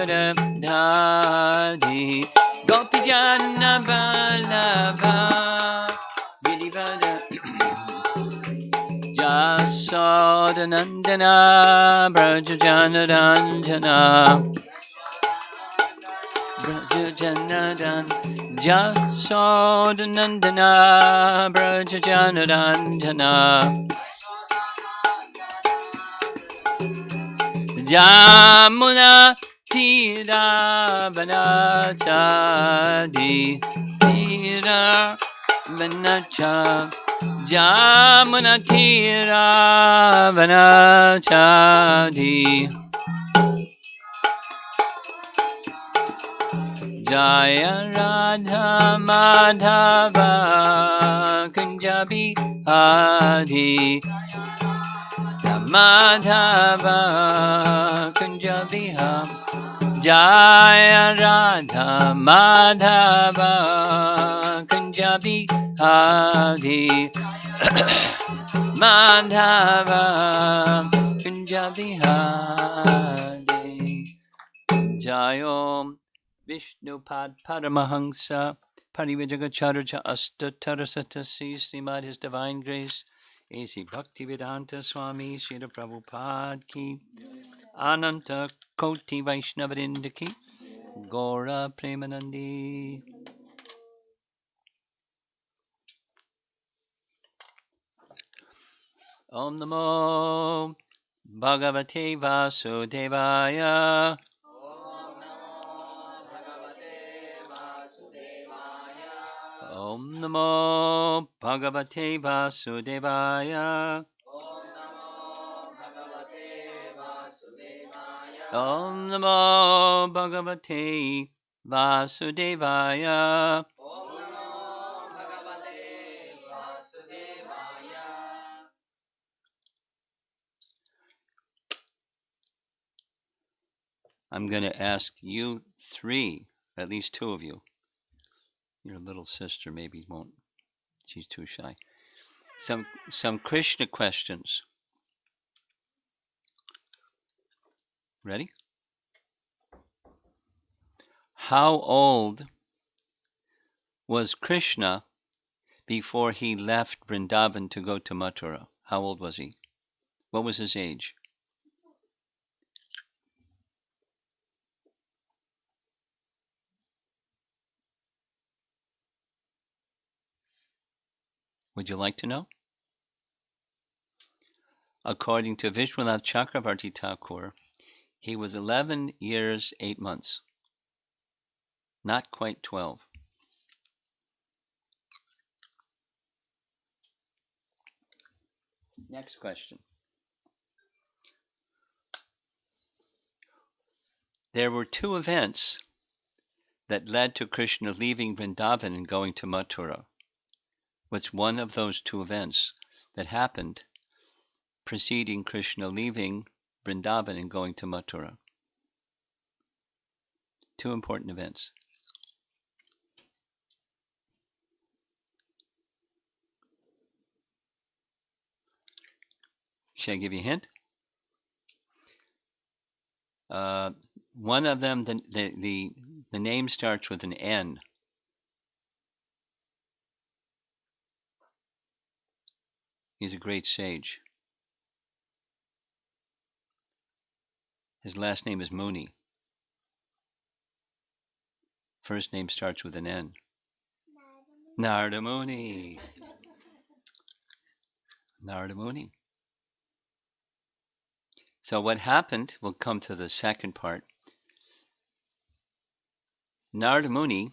Radhadi Gopijana Vallabha Girivara Jasodanandana Brajajana Ranjana Brajajanadan Jasodanandana Brajajana Ranjana Jamuna Tira Vanachadi Tira Vanacha Jamuna Tira Vanachadi Jaya Radha Madhava Kunjabi Adi Madhava Kunjabiha Jaya Radha Madhava Kunjabi Adi Madhava Kunjabiha Jayom Vishnupad Paramahansa Parivajagacharya Astatarasatasi Srimad His Divine Grace A.C. Bhaktivedanta Swami Srila Prabhupada Ki Ananta Koti Vaishnavadinda Ki Gora Premanandi. Om Namo Bhagavate Vasudevaya. Om Namo Bhagavate Vasudevaya. Om Namo Bhagavate Vasudevaya. I'm going to ask you three, at least two of you. Your little sister maybe won't. She's too shy. Some Krishna questions. Ready? How old was Krishna before he left Vrindavan to go to Mathura? How old was he? What was his age? Would you like to know? According to Vishwanath Chakravarti Thakur, he was 11 years, 8 months. Not quite 12. Next question. There were two events that led to Krishna leaving Vrindavan and going to Mathura. What's one of those two events that happened preceding Krishna leaving Vrindavan and going to Mathura? Two important events. Should I give you a hint? One of them, the name starts with an N. He's a great sage. His last name is Muni. First name starts with an N. Narada Muni. Narada Muni. So what happened, we'll come to the second part. Narada Muni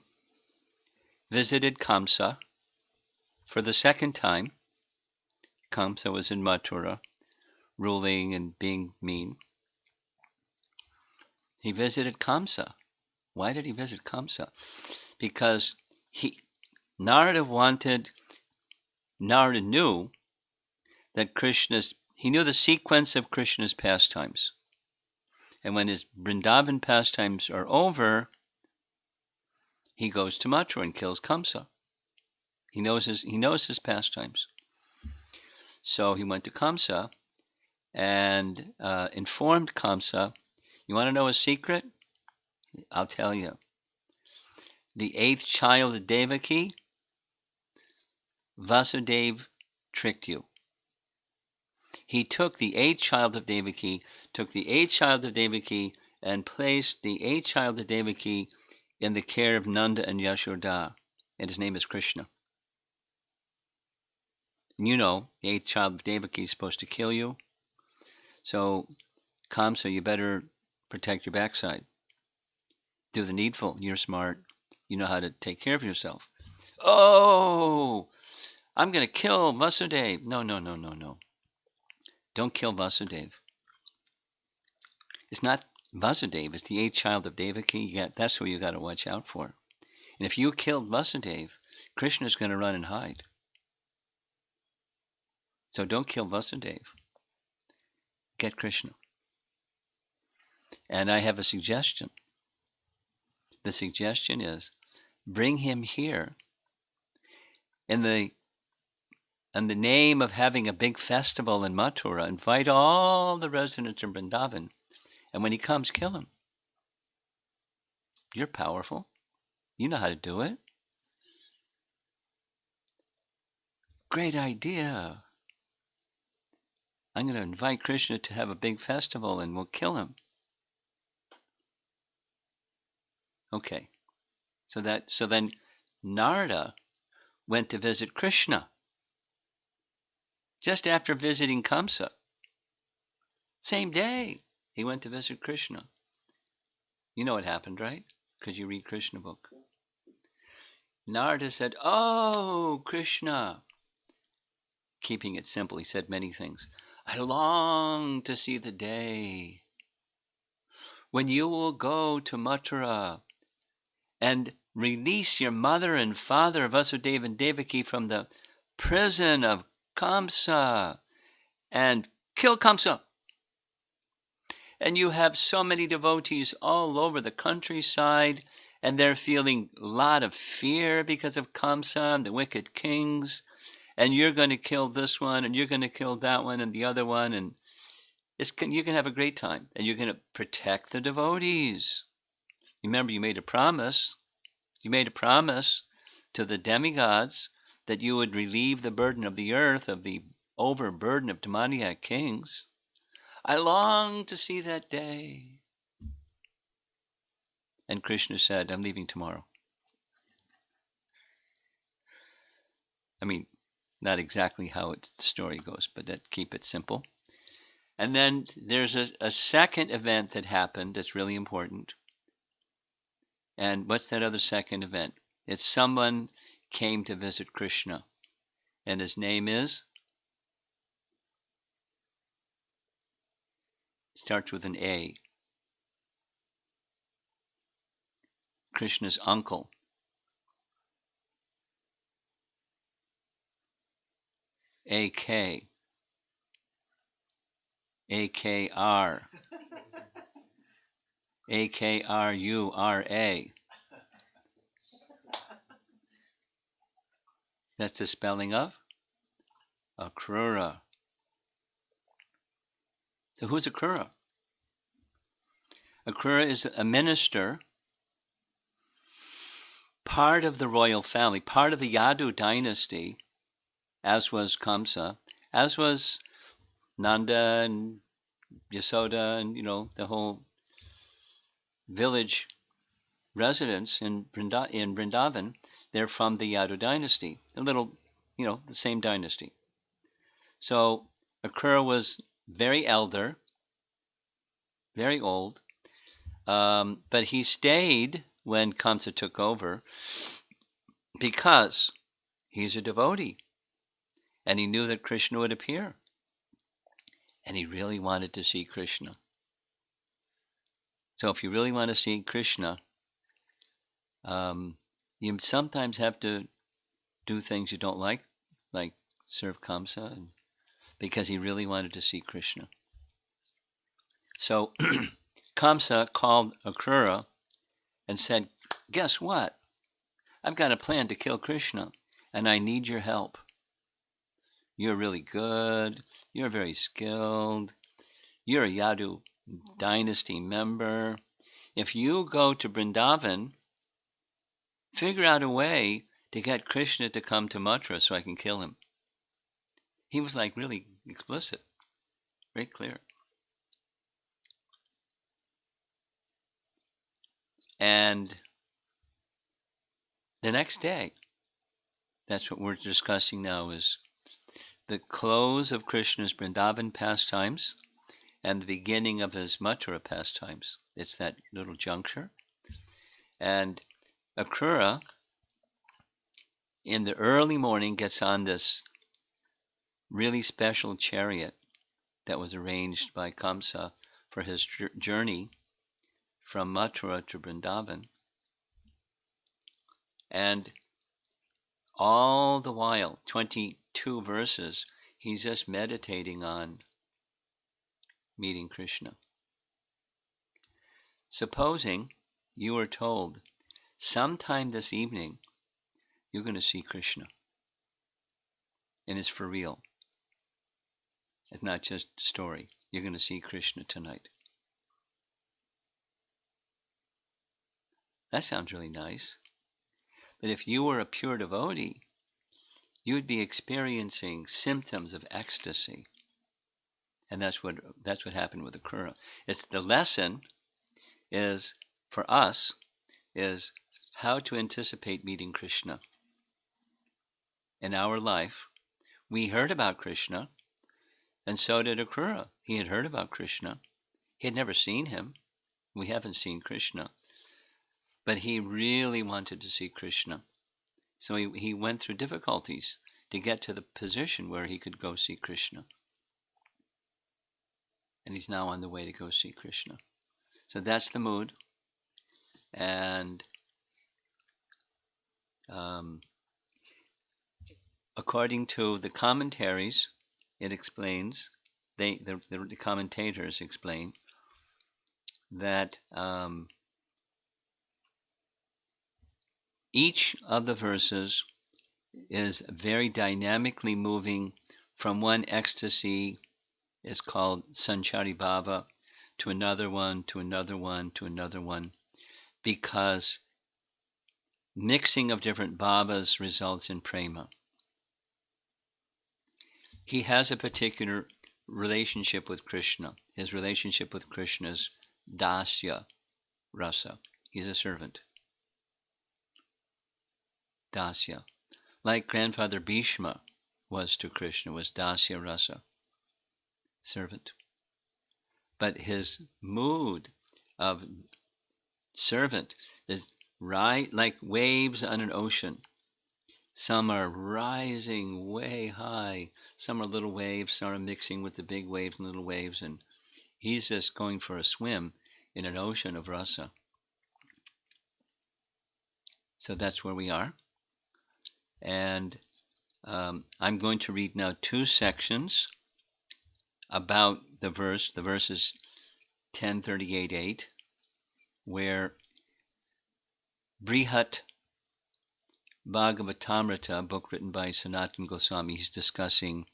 visited Kamsa for the second time. Kamsa was in Mathura, ruling and being mean. He visited Kamsa. Why did he visit Kamsa? Because Narada knew that he knew the sequence of Krishna's pastimes. And when his Vrindavan pastimes are over, he goes to Mathura and kills Kamsa. He knows his pastimes. So he went to Kamsa and informed Kamsa, you want to know a secret? I'll tell you. The eighth child of Devaki, Vasudeva tricked you. He took the eighth child of Devaki, and placed the eighth child of Devaki in the care of Nanda and Yashoda, and his name is Krishna. And you know, the eighth child of Devaki is supposed to kill you. So, Kamsa, you better protect your backside. Do the needful. You're smart. You know how to take care of yourself. Oh, I'm going to kill Vasudeva. No. Don't kill Vasudeva. It's not Vasudeva. It's the eighth child of Devaki. That's who you got to watch out for. And if you killed Vasudeva, Krishna's going to run and hide. So don't kill Vasudeva. Get Krishna. And I have a suggestion. The suggestion is bring him here in the name of having a big festival in Mathura. Invite all the residents of Vrindavan. And when he comes, kill him. You're powerful. You know how to do it. Great idea. I'm going to invite Krishna to have a big festival and we'll kill him. Okay. So then Narada went to visit Krishna just after visiting Kamsa. Same day he went to visit Krishna. You know what happened, right? Because you read Krishna book. Narada said, "Oh, Krishna." Keeping it simple, he said many things. "I long to see the day when you will go to Mathura and release your mother and father, Vasudeva and Devaki, from the prison of Kamsa and kill Kamsa. And you have so many devotees all over the countryside, and they're feeling a lot of fear because of Kamsa and the wicked kings. And you're going to kill this one, and you're going to kill that one, and the other one, and you can have a great time. And you're going to protect the devotees. Remember, you made a promise. You made a promise to the demigods that you would relieve the burden of the earth, of the overburden of demoniac kings. I long to see that day." And Krishna said, "I'm leaving tomorrow." I mean, not exactly how the story goes, but keep it simple. And then there's a second event that happened that's really important. And what's that other second event? It's someone came to visit Krishna. And his name starts with an A. Krishna's uncle. A.K. A.K.R. A.K.R.U.R.A. That's the spelling of Akrura. So who's Akrura? Akrura is a minister, part of the royal family, part of the Yadu dynasty, as was Kamsa, as was Nanda and Yasoda and, the whole village residents in Vrindavan. They're from the Yadu dynasty, a little, the same dynasty. So Akrura was very elder, very old, but he stayed when Kamsa took over because he's a devotee and he knew that Krishna would appear and he really wanted to see Krishna. So if you really want to see Krishna, you sometimes have to do things you don't like serve Kamsa, because he really wanted to see Krishna. So Kamsa called Akrura and said, "Guess what? I've got a plan to kill Krishna, and I need your help. You're really good. You're very skilled. You're a Yadu dynasty member. if you go to Vrindavan, figure out a way to get Krishna to come to Mathura so I can kill him. He was like really explicit, very clear. And the next day, that's what we're discussing now, is the close of Krishna's Vrindavan pastimes and the beginning of his Mathura pastimes. It's that little juncture. And Akrura, in the early morning, gets on this really special chariot that was arranged by Kamsa for his journey from Mathura to Vrindavan. And all the while, 22 verses, he's just meditating on meeting Krishna. Supposing you were told, sometime this evening, you're going to see Krishna. And it's for real. It's not just a story. You're going to see Krishna tonight. That sounds really nice. But if you were a pure devotee, you would be experiencing symptoms of ecstasy. And that's what happened with Akrura. It's the lesson is, for us, is how to anticipate meeting Krishna. In our life, we heard about Krishna, and so did Akrura. He had heard about Krishna. He had never seen him. We haven't seen Krishna. But he really wanted to see Krishna. So he went through difficulties to get to the position where he could go see Krishna. And he's now on the way to go see Krishna. So that's the mood. And according to the commentaries, it explains, the commentators explain that each of the verses is very dynamically moving from one ecstasy, is called Sanchari Bhava, to another one, to another one, to another one, because mixing of different bhavas results in prema. He has a particular relationship with Krishna. His relationship with Krishna is dasya rasa. He's a servant. Dasya. Like grandfather Bhishma was to Krishna, was dasya rasa. Servant. But his mood of servant is like waves on an ocean. Some are rising way high, some are little waves, some are mixing with the big waves and little waves, and he's just going for a swim in an ocean of rasa. So that's where we are. And I'm going to read now 2 sections about the verses 10:38-8, where Brihat Bhagavatamrita, book written by Sanatana Goswami, he's discussing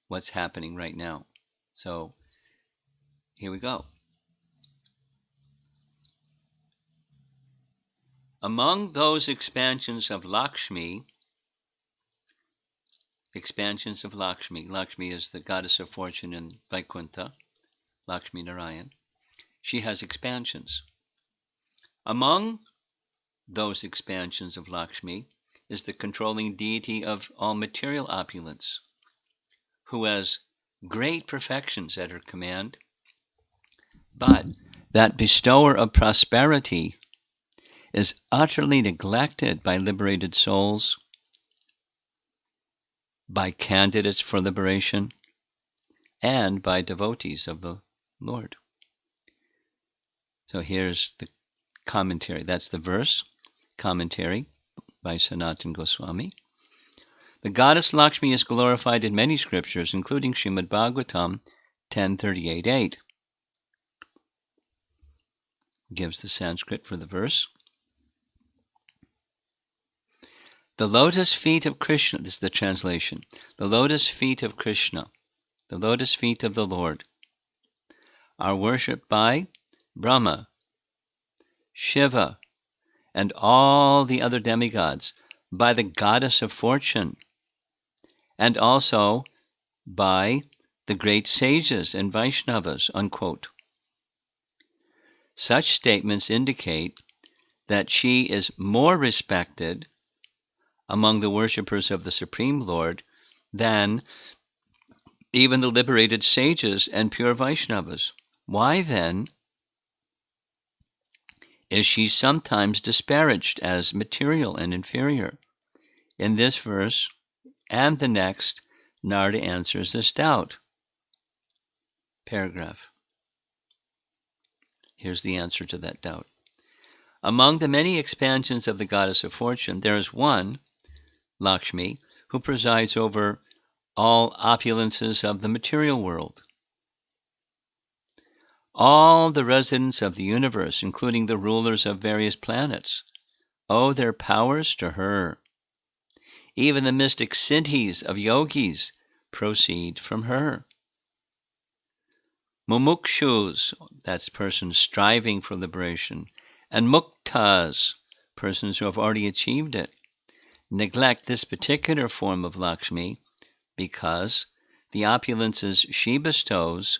what's happening right now. So here we go. Among those expansions of Lakshmi, Lakshmi is the goddess of fortune in Vaikuntha, Lakshmi Narayan. She has expansions. Among those expansions of Lakshmi is the controlling deity of all material opulence, who has great perfections at her command, but that bestower of prosperity is utterly neglected by liberated souls, by candidates for liberation, and by devotees of the Lord. So here's the commentary. That's the verse, commentary by Sanatana Goswami. The goddess Lakshmi is glorified in many scriptures, including Srimad Bhagavatam 10:38-8. Gives the Sanskrit for the verse. The lotus feet of Krishna, this is the translation, the lotus feet of Krishna, the lotus feet of the Lord, are worshipped by Brahma, Shiva, and all the other demigods, by the goddess of fortune, and also by the great sages and Vaishnavas, unquote. Such statements indicate that she is more respected among the worshippers of the Supreme Lord than even the liberated sages and pure Vaishnavas. Why then is she sometimes disparaged as material and inferior? In this verse and the next, Narada answers this doubt. Paragraph. Here's the answer to that doubt. Among the many expansions of the goddess of fortune, there is one, Lakshmi, who presides over all opulences of the material world. All the residents of the universe, including the rulers of various planets, owe their powers to her. Even the mystic siddhis of yogis proceed from her. Mumukshus, that's persons striving for liberation, and muktas, persons who have already achieved it, neglect this particular form of Lakshmi because the opulences she bestows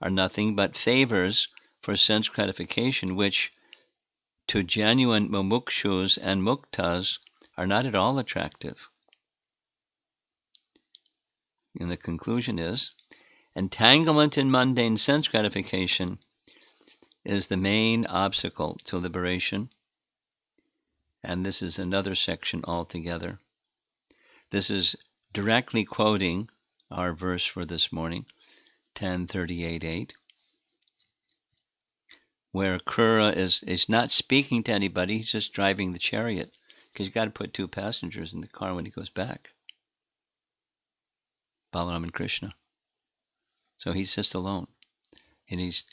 are nothing but favors for sense gratification, which to genuine mumukshus and muktas are not at all attractive. And the conclusion is, entanglement in mundane sense gratification is the main obstacle to liberation. And this is another section altogether. This is directly quoting our verse for this morning, 10:38:8, where Krura is not speaking to anybody, he's just driving the chariot, because you've got to put 2 passengers in the car when he goes back. Balaram and Krishna. So he's just alone. And he's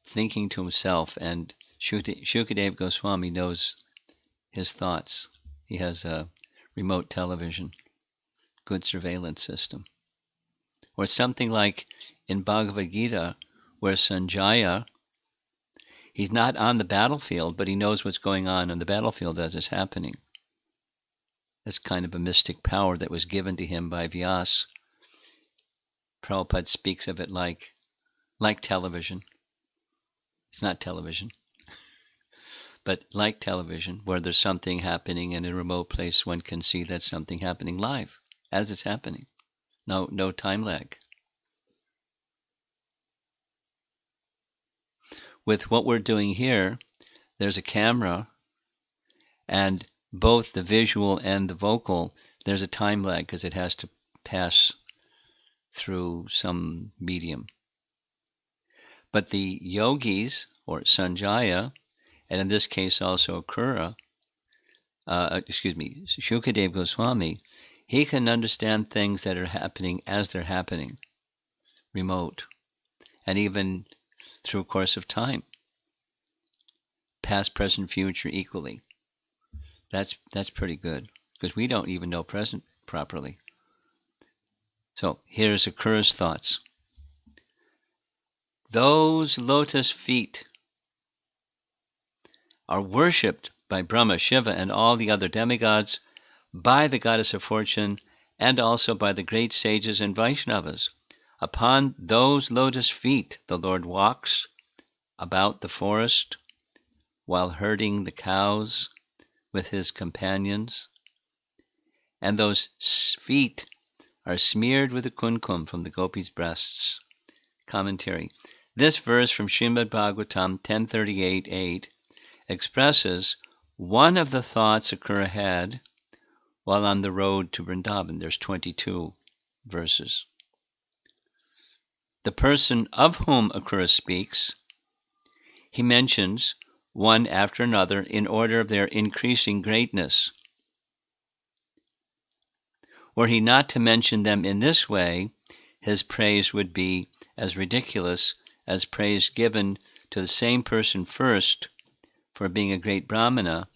thinking to himself, and Shukadeva Goswami knows his thoughts. He has a remote television, good surveillance system. Or something like in Bhagavad Gita, where Sanjaya, he's not on the battlefield, but he knows what's going on the battlefield as it's happening. That's kind of a mystic power that was given to him by Vyasa. Prabhupada speaks of it like television. It's not television, but like television, where there's something happening in a remote place, one can see that something happening live as it's happening. No time lag. With what we're doing here, there's a camera, and both the visual and the vocal, there's a time lag because it has to pass through some medium. But the yogis, or Sanjaya, and in this case also Krura, Shukadeva Goswami, he can understand things that are happening as they're happening, remote, and even through a course of time, past, present, future equally. That's pretty good, because we don't even know present properly. So here's Krura's thoughts. Those lotus feet are worshipped by Brahma, Shiva, and all the other demigods, by the goddess of fortune, and also by the great sages and Vaishnavas. Upon those lotus feet the Lord walks about the forest while herding the cows with his companions, and those feet are smeared with the kumkum from the gopis' breasts. Commentary. This verse from Srimad Bhagavatam 10:38:8 expresses one of the thoughts Krura had while on the road to Vrindavan. There's 22 verses. The person of whom Krura speaks, he mentions one after another in order of their increasing greatness. Were he not to mention them in this way, his praise would be as ridiculous as praise given to the same person first for being a great Brahmana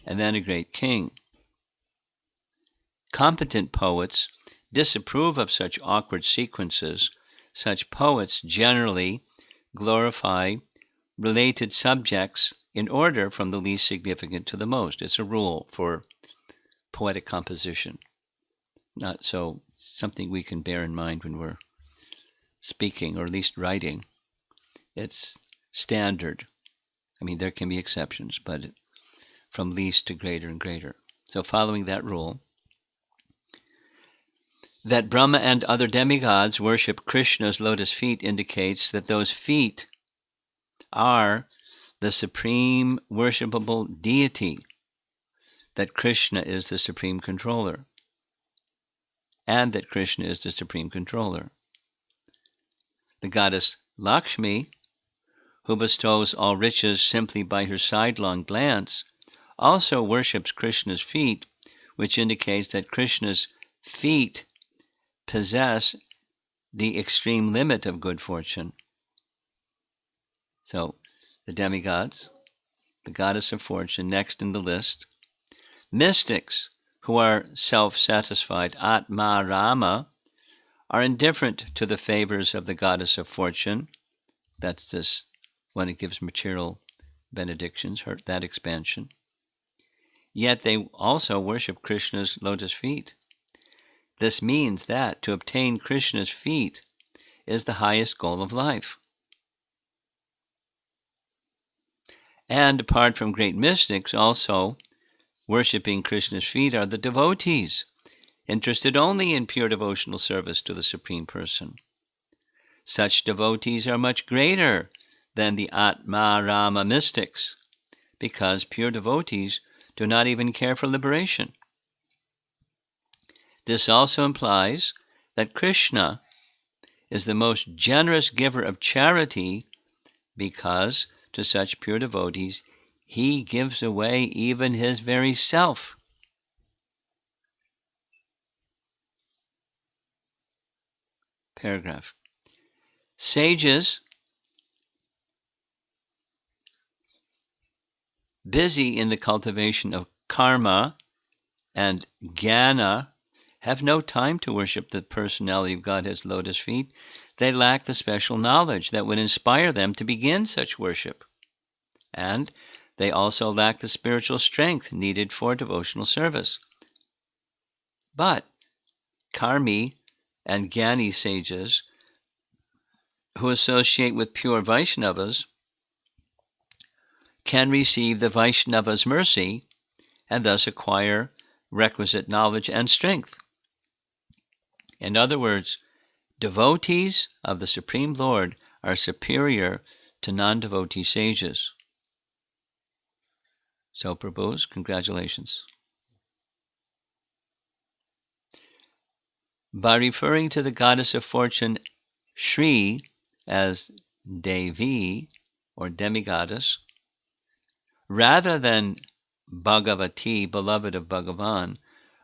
and then a great king. Competent poets disapprove of such awkward sequences. Such poets generally glorify related subjects in order from the least significant to the most. It's a rule for poetic composition. Not so something we can bear in mind when we're speaking, or at least writing. It's standard. I mean, there can be exceptions, but from least to greater and greater. So following that rule, that Brahma and other demigods worship Krishna's lotus feet indicates that those feet are the supreme worshipable deity, that Krishna is the supreme controller, and that Krishna is the supreme controller. The goddess Lakshmi, who bestows all riches simply by her sidelong glance, also worships Krishna's feet, which indicates that Krishna's feet possess the extreme limit of good fortune. So, the demigods, the goddess of fortune, next in the list. Mystics, who are self-satisfied, Atma Rama, are indifferent to the favors of the goddess of fortune. That's this when it gives material benedictions, that expansion. Yet they also worship Krishna's lotus feet. This means that to obtain Krishna's feet is the highest goal of life. And apart from great mystics, also worshipping Krishna's feet are the devotees, interested only in pure devotional service to the Supreme Person. Such devotees are much greater than the Atma Rama mystics, because pure devotees do not even care for liberation. This also implies that Krishna is the most generous giver of charity, because to such pure devotees he gives away even his very self. Paragraph. Sages busy in the cultivation of karma and jnana have no time to worship the personality of Godhead's lotus feet. They lack the special knowledge that would inspire them to begin such worship. And they also lack the spiritual strength needed for devotional service. But karmi and jnani sages who associate with pure Vaishnavas can receive the Vaishnava's mercy and thus acquire requisite knowledge and strength. In other words, devotees of the Supreme Lord are superior to non-devotee sages. So, Prabhus, congratulations. By referring to the goddess of fortune, Shri, as Devi, or demigoddess, rather than Bhagavati, beloved of Bhagavan,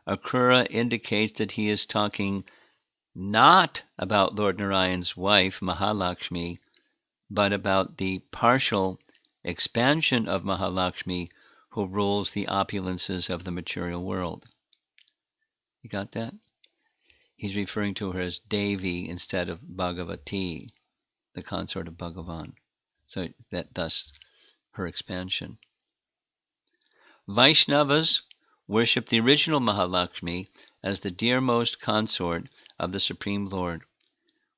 Akrura indicates that he is talking not about Lord Narayan's wife, Mahalakshmi, but about the partial expansion of Mahalakshmi, who rules the opulences of the material world. You got that? He's referring to her as Devi instead of Bhagavati, the consort of Bhagavan. So that thus her expansion. Vaishnavas worship the original Mahalakshmi as the dearmost consort of the Supreme Lord,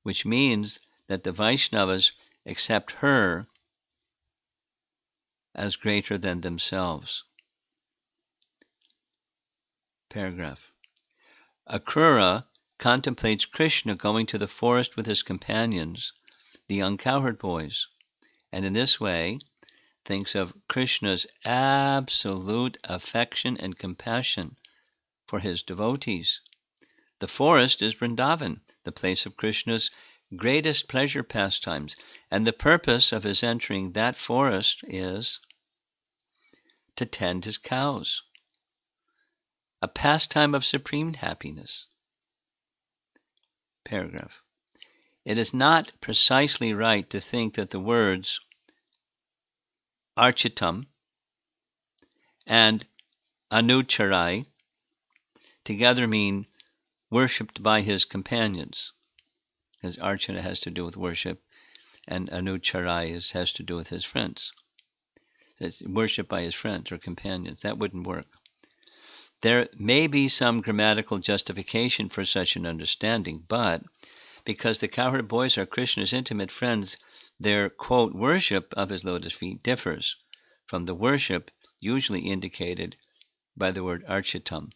which means that the Vaishnavas accept her as greater than themselves. Paragraph. Akrura contemplates Krishna going to the forest with his companions, the young cowherd boys, and in this way thinks of Krishna's absolute affection and compassion for his devotees. The forest is Vrindavan, the place of Krishna's greatest pleasure pastimes, and the purpose of his entering that forest is to tend his cows, a pastime of supreme happiness. Paragraph. It is not precisely right to think that the words Architam and Anucharai together mean worshipped by his companions, because Archana has to do with worship, And anucharai has to do with his friends. It's worship by his friends or companions. That wouldn't work. There may be some grammatical justification for such an understanding, but because the cowherd boys are Krishna's intimate friends, their, quote, worship of his lotus feet differs from the worship usually indicated by the word architam,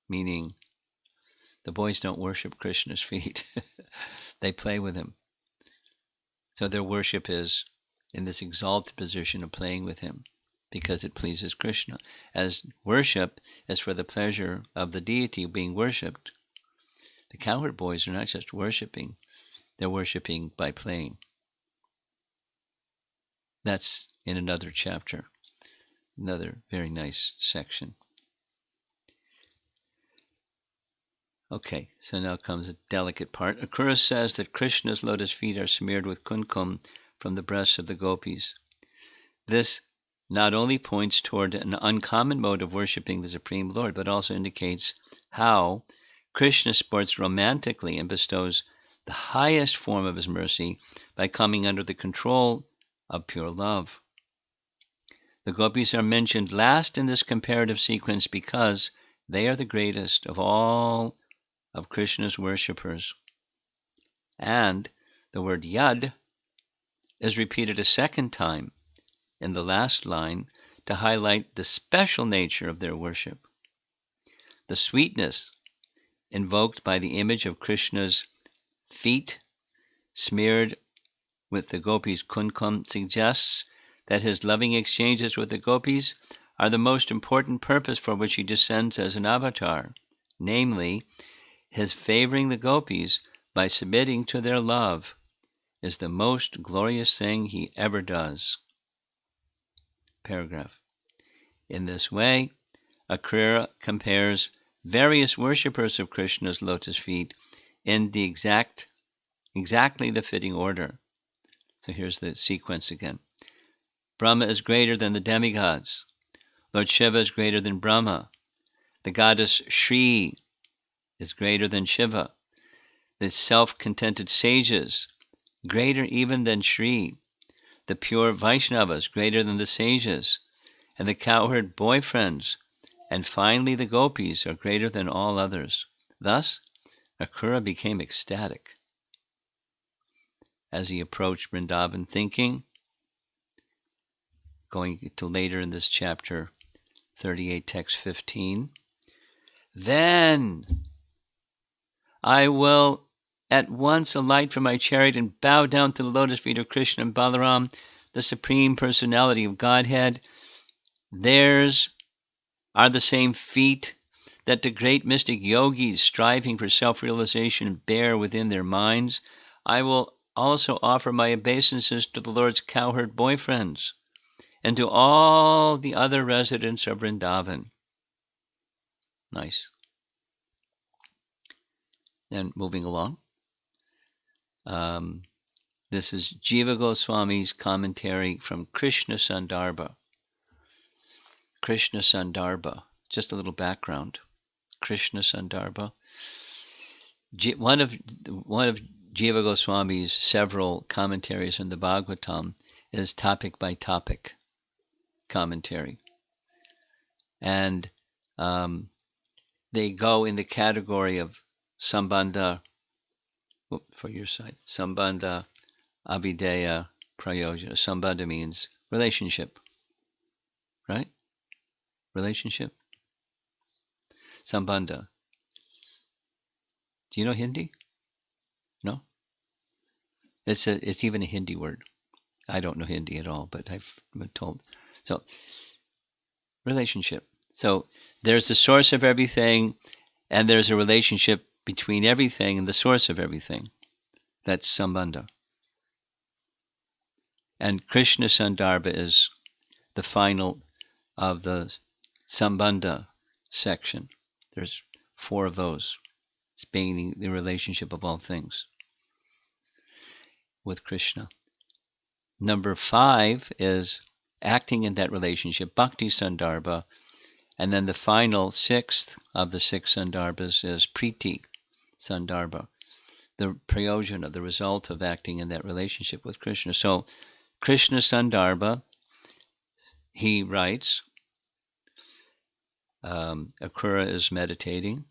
meaning the boys don't worship Krishna's feet. They play with him. So their worship is in this exalted position of playing with him because it pleases Krishna. As worship is for the pleasure of the deity being worshipped, the cowherd boys are not just worshipping, they're worshipping by playing. That's in another chapter, another very nice section. Okay, so now comes a delicate part. Akura says that Krishna's lotus feet are smeared with kumkum from the breasts of the gopis. This not only points toward an uncommon mode of worshipping the Supreme Lord, but also indicates how Krishna sports romantically and bestows the highest form of his mercy by coming under the control of pure love. The gopis are mentioned last in this comparative sequence because they are the greatest of all of Krishna's worshippers. And the word yad is repeated a second time in the last line to highlight the special nature of their worship. The sweetness invoked by the image of Krishna's feet smeared with the gopis' kumkum suggests that his loving exchanges with the gopis are the most important purpose for which he descends as an avatar, namely, his favoring the gopis by submitting to their love is the most glorious thing he ever does. Paragraph. In this way, Akura compares various worshippers of Krishna's lotus feet in the exactly the fitting order. So here's the sequence again. Brahma is greater than the demigods. Lord Shiva is greater than Brahma. The goddess Shri is greater than Shiva. The self-contented sages, greater even than Shri. The pure Vaishnavas, greater than the sages. And the cowherd boyfriends. And finally the gopis are greater than all others. Thus, Akura became ecstatic as he approached Vrindavan, thinking, going to later in this chapter, 38, text 15, then I will at once alight from my chariot and bow down to the lotus feet of Krishna and Balaram, the Supreme Personality of Godhead. Theirs are the same feet that the great mystic yogis striving for self-realization bear within their minds. I will also offer my obeisances to the Lord's cowherd boyfriends and to all the other residents of Vrindavan. Nice. Then moving along. This is Jiva Goswami's commentary from Krishna Sandarbha. Krishna Sandarbha. Just a little background. Krishna Sandarbha. One of Jiva Goswami's several commentaries on the Bhagavatam is topic by topic commentary. And they go in the category of Sambandha, for your side, Sambandha, Abhideya, Prayojana. Sambandha means relationship, right? Relationship. Sambandha. Do you know Hindi? No? It's even a Hindi word. I don't know Hindi at all, but I've been told. So, relationship. So, there's the source of everything, and there's a relationship between everything and the source of everything. That's Sambandha. And Krishna Sandarbha is the final of the Sambandha section. There's 4 of those, spanning the relationship of all things with Krishna. Number 5 is acting in that relationship, Bhakti Sandarbha. And then the final 6th of the 6 Sandarbhas is Priti Sandarbha, the prayojana, the result of acting in that relationship with Krishna. So Krishna Sandarbha, he writes, Akrura is meditating,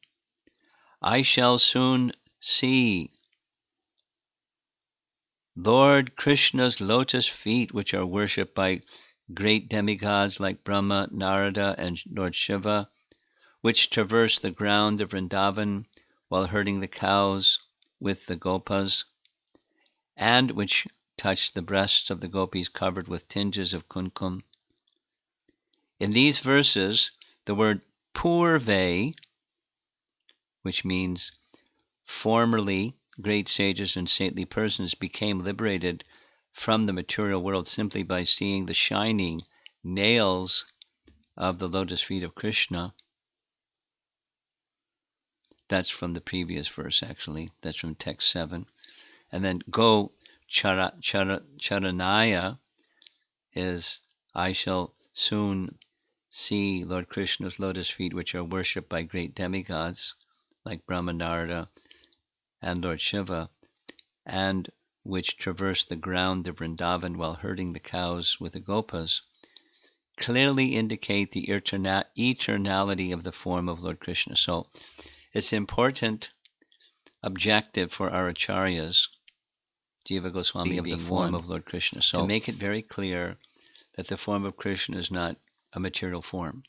I shall soon see Lord Krishna's lotus feet, which are worshipped by great demigods like Brahma, Narada, and Lord Shiva, which traverse the ground of Vrindavan while herding the cows with the gopas, and which touch the breasts of the gopis covered with tinges of kumkum. In these verses, the word purve, which means formerly great sages and saintly persons became liberated from the material world simply by seeing the shining nails of the lotus feet of Krishna. That's from the previous verse, actually. That's from text 7. And then go charanaya is, I shall soon see Lord Krishna's lotus feet, which are worshipped by great demigods like Brahma, Narada, and Lord Shiva, and which traverse the ground of Vrindavan while herding the cows with the gopas, clearly indicate the eternality of the form of Lord Krishna. So it's an important objective for our acharyas, Jiva Goswami, of the form of Lord Krishna. So to make it very clear that the form of Krishna is not a material form.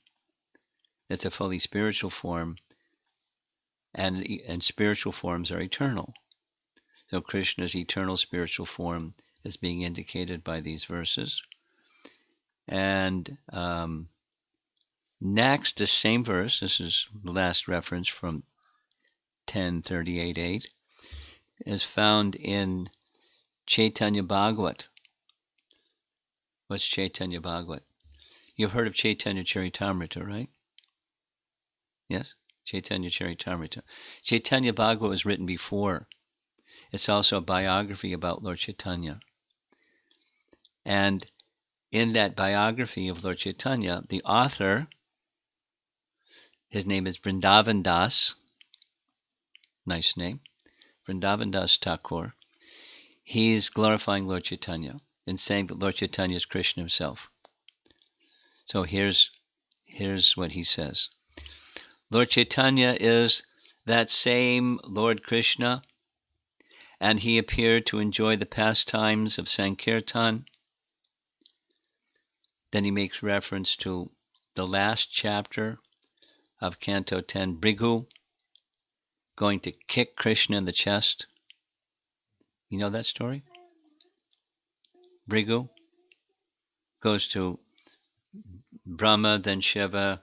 It's a fully spiritual form, and spiritual forms are eternal. So Krishna's eternal spiritual form is being indicated by these verses. And next, the same verse, this is the last reference from 10:38:8, is found in Chaitanya Bhagavat. What's Chaitanya Bhagavat? You've heard of Chaitanya Charitamrita, right? Yes? Chaitanya Charitamrita. Chaitanya Bhagavat was written before. It's also a biography about Lord Chaitanya. And in that biography of Lord Chaitanya, the author, his name is Vrindavan Das, nice name, Vrindavan Das Thakur. He's glorifying Lord Chaitanya and saying that Lord Chaitanya is Krishna himself. So here's what he says. Lord Chaitanya is that same Lord Krishna, and he appeared to enjoy the pastimes of Sankirtan. Then he makes reference to the last chapter of Canto 10, Brigu, going to kick Krishna in the chest. You know that story? Brigu goes to Brahma, then Shiva,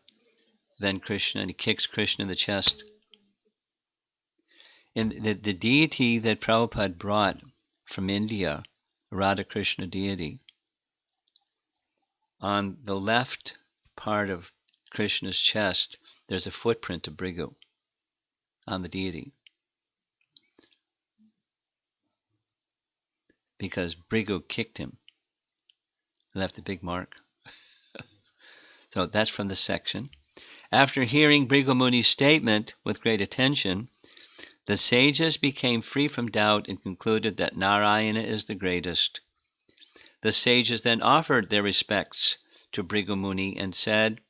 then Krishna, and he kicks Krishna in the chest. And the deity that Prabhupada brought from India, Radha Krishna deity, on the left part of Krishna's chest, there's a footprint of Brigu on the deity. Because Brigu kicked him, left a big mark. So that's from the section. After hearing Brigu Muni's statement with great attention, the sages became free from doubt and concluded that Narayana is the greatest. The sages then offered their respects to Brigu Muni and said,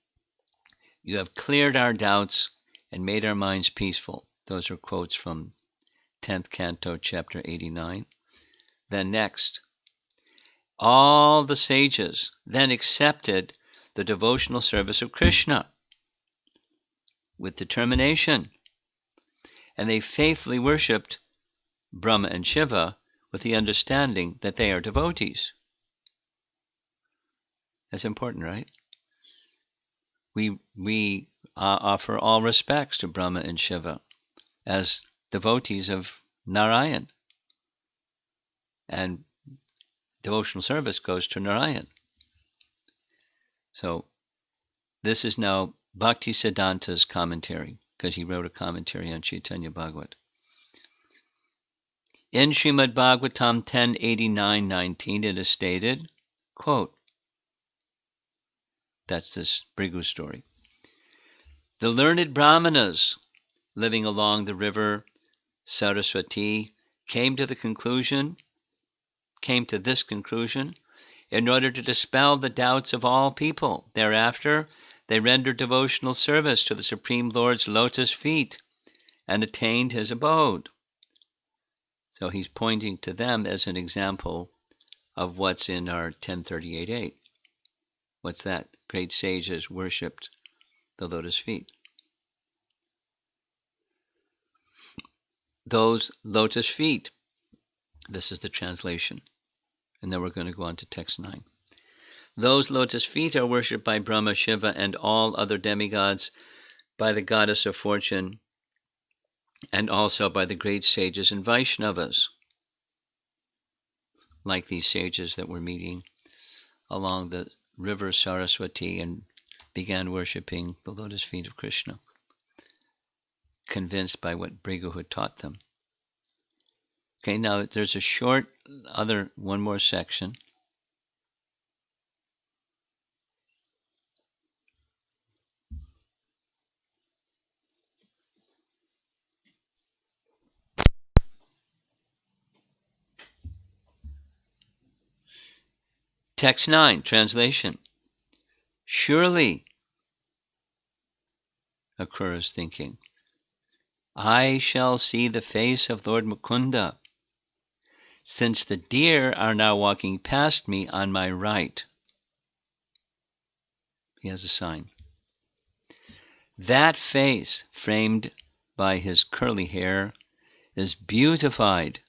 "You have cleared our doubts and made our minds peaceful." Those are quotes from 10th Canto, chapter 89. Then next, all the sages then accepted the devotional service of Krishna with determination, and they faithfully worshipped Brahma and Shiva with the understanding that they are devotees. That's important, right? We offer all respects to Brahma and Shiva as devotees of Narayan. And devotional service goes to Narayan. So this is now Bhakti Siddhanta's commentary, because he wrote a commentary on Chaitanya Bhagavat. In Srimad Bhagavatam 10:89-19, it is stated, quote, that's this Brigu story. The learned Brahmanas living along the river Saraswati came to this conclusion in order to dispel the doubts of all people. Thereafter, they rendered devotional service to the Supreme Lord's lotus feet and attained his abode. So he's pointing to them as an example of what's in our 1038.8. What's that? Great sages worshipped the lotus feet. Those lotus feet, this is the translation, and then we're going to go on to text 9. Those lotus feet are worshipped by Brahma, Shiva, and all other demigods, by the goddess of fortune, and also by the great sages and Vaishnavas, like these sages that were meeting along the river Saraswati and began worshipping the lotus feet of Krishna, convinced by what Brigu had taught them. Okay, now there's a short one more section. Text 9, translation. Surely, Akrura is thinking, I shall see the face of Lord Mukunda, since the deer are now walking past me on my right. He has a sign. That face, framed by his curly hair, is beautified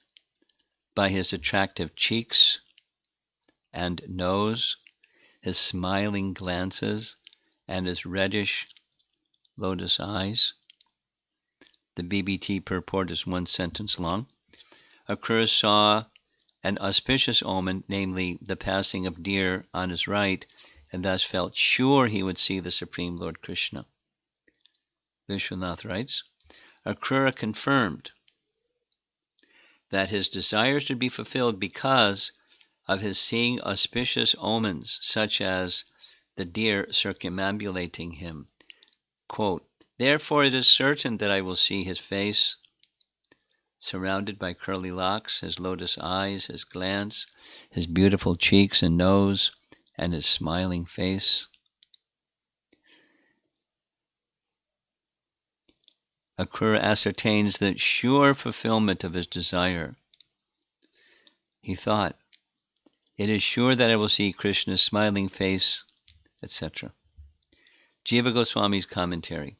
by his attractive cheeks and nose, his smiling glances, and his reddish lotus eyes. The BBT purport is one sentence long. Akrura saw an auspicious omen, namely the passing of deer on his right, and thus felt sure he would see the Supreme Lord Krishna. Vishwanath writes, Akrura confirmed that his desires would be fulfilled because of his seeing auspicious omens, such as the deer circumambulating him. Quote, therefore it is certain that I will see his face, surrounded by curly locks, his lotus eyes, his glance, his beautiful cheeks and nose, and his smiling face. Akrura ascertains the sure fulfillment of his desire. He thought, it is sure that I will see Krishna's smiling face, etc. Jiva Goswami's commentary.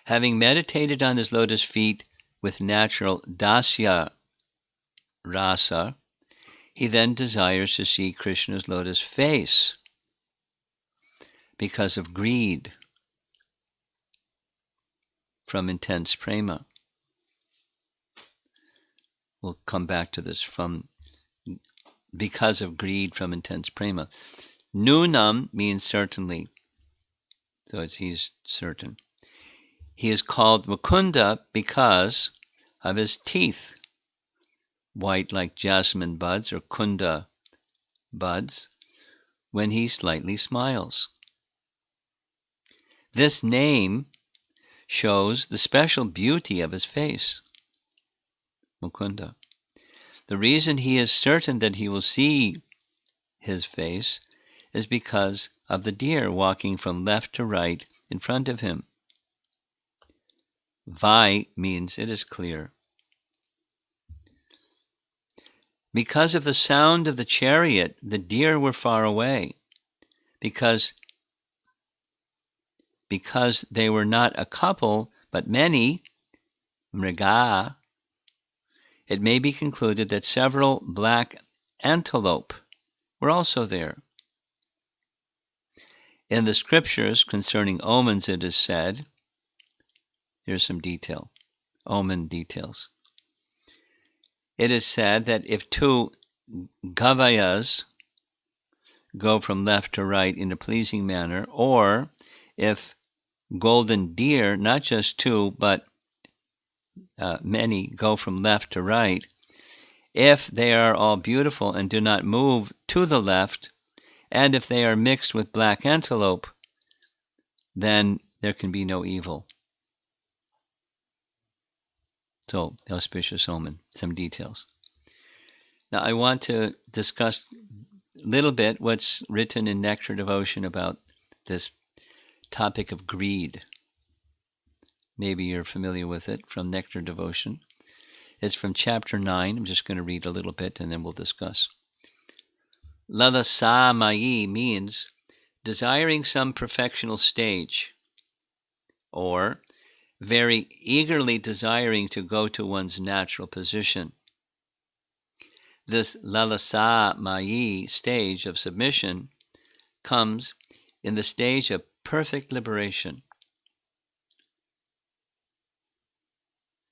Having meditated on his lotus feet with natural dasya rasa, he then desires to see Krishna's lotus face because of greed from intense prema. We'll come back to this, because of greed from intense prema. Nunam means certainly, so he's certain. He is called Mukunda because of his teeth, white like jasmine buds or kunda buds, when he slightly smiles. This name shows the special beauty of his face, Mukunda. The reason he is certain that he will see his face is because of the deer walking from left to right in front of him. Vai means it is clear. Because of the sound of the chariot, the deer were far away. Because they were not a couple, but many, mriga, it may be concluded that several black antelope were also there. In the scriptures concerning omens, it is said, here's some detail, omen details. It is said that if two gavayas go from left to right in a pleasing manner, or if golden deer, not just two, but many, go from left to right, if they are all beautiful and do not move to the left, and if they are mixed with black antelope, then there can be no evil. So, the auspicious omen, some details. Now, I want to discuss a little bit what's written in Nectar Devotion about this topic of greed. Maybe you're familiar with it from Nectar Devotion. It's from chapter 9. I'm just going to read a little bit and then we'll discuss. Lalasa Mayi means desiring some perfectional stage, or very eagerly desiring to go to one's natural position. This Lalasa Mayi stage of submission comes in the stage of perfect liberation.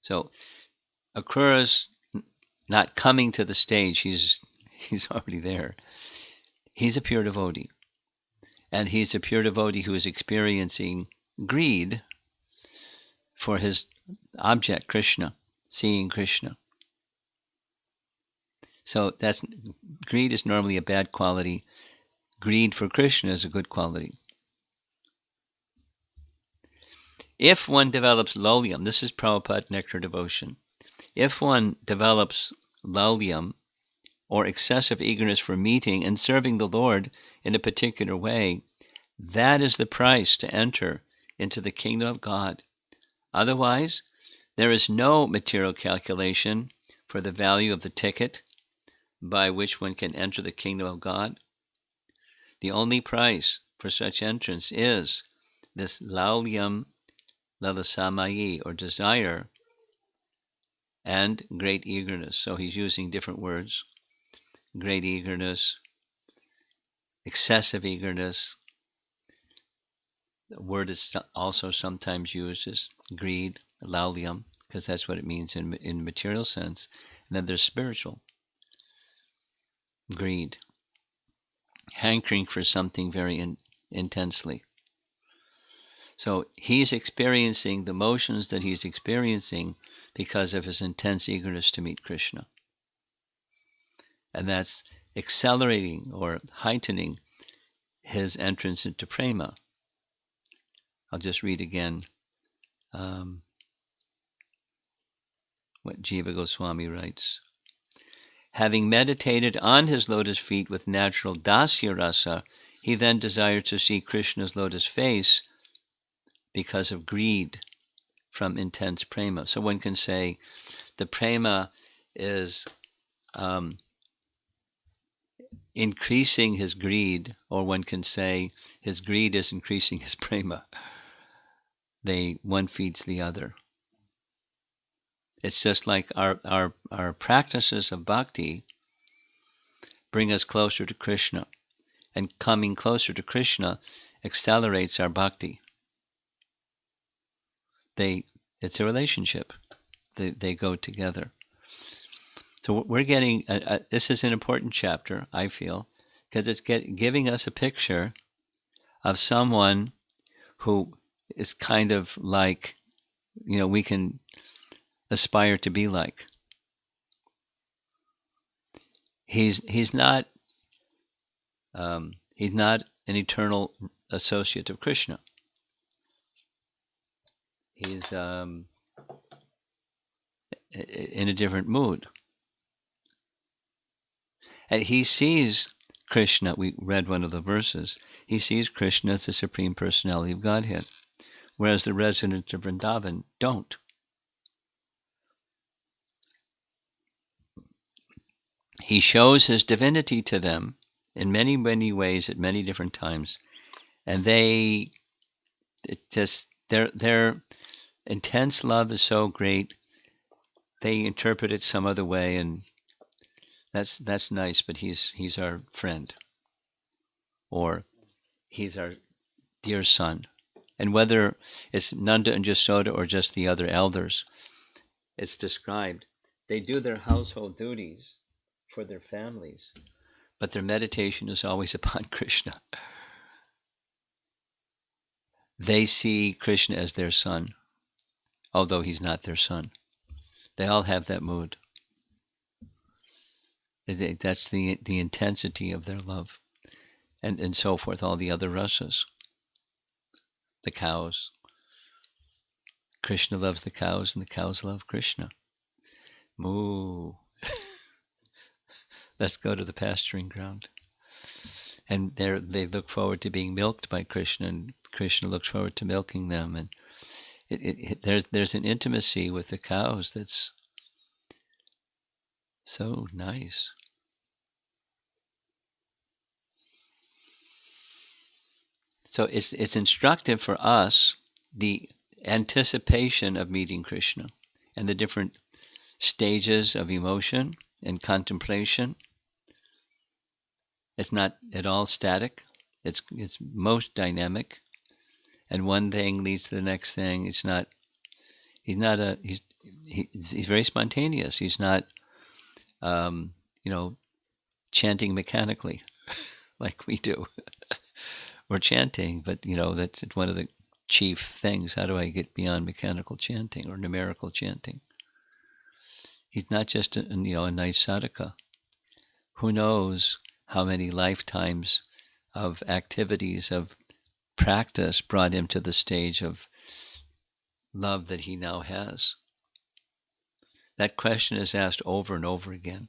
So Akura's not coming to the stage, he's already there. He's a pure devotee. And he's a pure devotee who is experiencing greed for his object, Krishna, seeing Krishna. So greed is normally a bad quality. Greed for Krishna is a good quality. If one develops laulyam, this is Prabhupada Nectar Devotion. If one develops laulyam, or excessive eagerness for meeting and serving the Lord in a particular way, that is the price to enter into the kingdom of God. Otherwise, there is no material calculation for the value of the ticket by which one can enter the kingdom of God. The only price for such entrance is this laulyam lalasamayi, or desire, and great eagerness. So he's using different words. Great eagerness, excessive eagerness. The word is also sometimes used as greed, laulyam, because that's what it means in material sense. And then there's spiritual greed, hankering for something very intensely. So he's experiencing the motions that he's experiencing because of his intense eagerness to meet Krishna. And that's accelerating or heightening his entrance into prema. I'll just read again what Jiva Goswami writes. Having meditated on his lotus feet with natural dasya rasa, he then desired to see Krishna's lotus face because of greed from intense prema. So one can say the prema is increasing his greed, or one can say his greed is increasing his prema. One feeds the other. It's just like our practices of bhakti bring us closer to Krishna, and coming closer to Krishna accelerates our bhakti. It's a relationship. They go together. So we're getting, this is an important chapter, I feel, because it's giving us a picture of someone who is kind of like, we can aspire to be like. He's not an eternal associate of Krishna. He's in a different mood. And he sees Krishna, we read one of the verses, he sees Krishna as the Supreme Personality of Godhead, whereas the residents of Vrindavan don't. He shows his divinity to them in many, many ways at many different times, and their intense love is so great, they interpret it some other way, and that's nice, but he's our friend, or he's our dear son. And whether it's Nanda and Jasoda or just the other elders, it's described, they do their household duties for their families, but their meditation is always upon Krishna. They see Krishna as their son, although he's not their son. They all have that mood. That's the intensity of their love, and so forth, all the other rasas. The cows. Krishna loves the cows, and the cows love Krishna. Moo. Let's go to the pasturing ground. And there they look forward to being milked by Krishna, and Krishna looks forward to milking them. And there's an intimacy with the cows that's so nice. So it's instructive for us, the anticipation of meeting Krishna and the different stages of emotion and contemplation. It's not at all static. It's most dynamic, and one thing leads to the next thing. It's not. He's not a. He's very spontaneous. He's not, you know, chanting mechanically like we do. We're chanting, but that's one of the chief things. How do I get beyond mechanical chanting or numerical chanting? He's not just a nice sadhaka. Who knows how many lifetimes of activities, of practice brought him to the stage of love that he now has. That question is asked over and over again.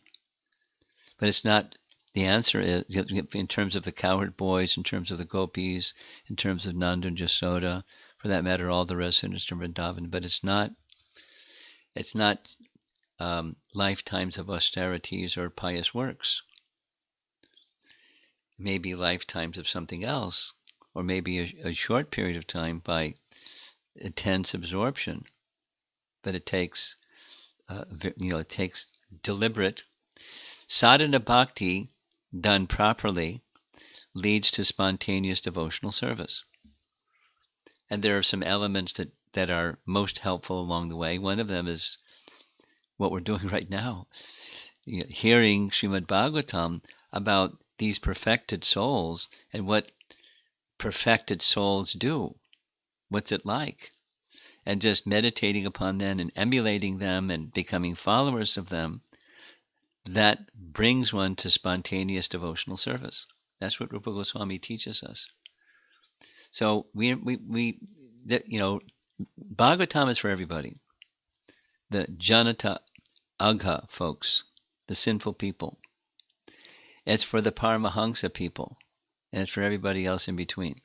But it's not, the answer is, in terms of the cowherd boys, in terms of the gopis, in terms of Nanda and Jasoda, for that matter, all the residents of Vrindavan, but it's not lifetimes of austerities or pious works. Maybe lifetimes of something else, or maybe a short period of time by intense absorption. But it takes, it takes deliberate sadhana bhakti done properly leads to spontaneous devotional service. And there are some elements that are most helpful along the way. One of them is what we're doing right now, hearing Srimad Bhagavatam about these perfected souls and what perfected souls do. What's it like? And just meditating upon them and emulating them and becoming followers of them, that brings one to spontaneous devotional service. That's what Rupa Goswami teaches us. So Bhagavatam is for everybody. The Janata Agha folks, the sinful people. It's for the Paramahansa people, and it's for everybody else in between.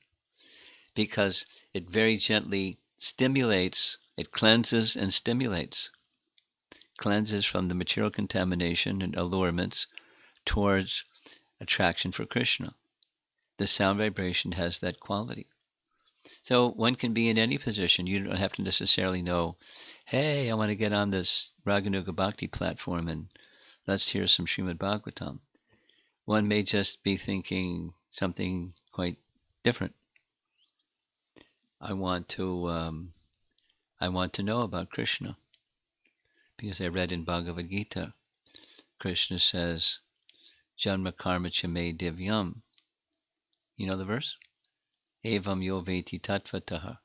Because it very gently stimulates, it cleanses and stimulates. Cleanses from the material contamination and allurements towards attraction for Krishna. The sound vibration has that quality. So one can be in any position. You don't have to necessarily know, hey, I want to get on this Raganuga Bhakti platform and let's hear some Srimad Bhagavatam. One may just be thinking something quite different. I want to know about Krishna. Because I read in Bhagavad Gita, Krishna says, Janma karma chame divyam. You know the verse? Evam yo veti tattvataha.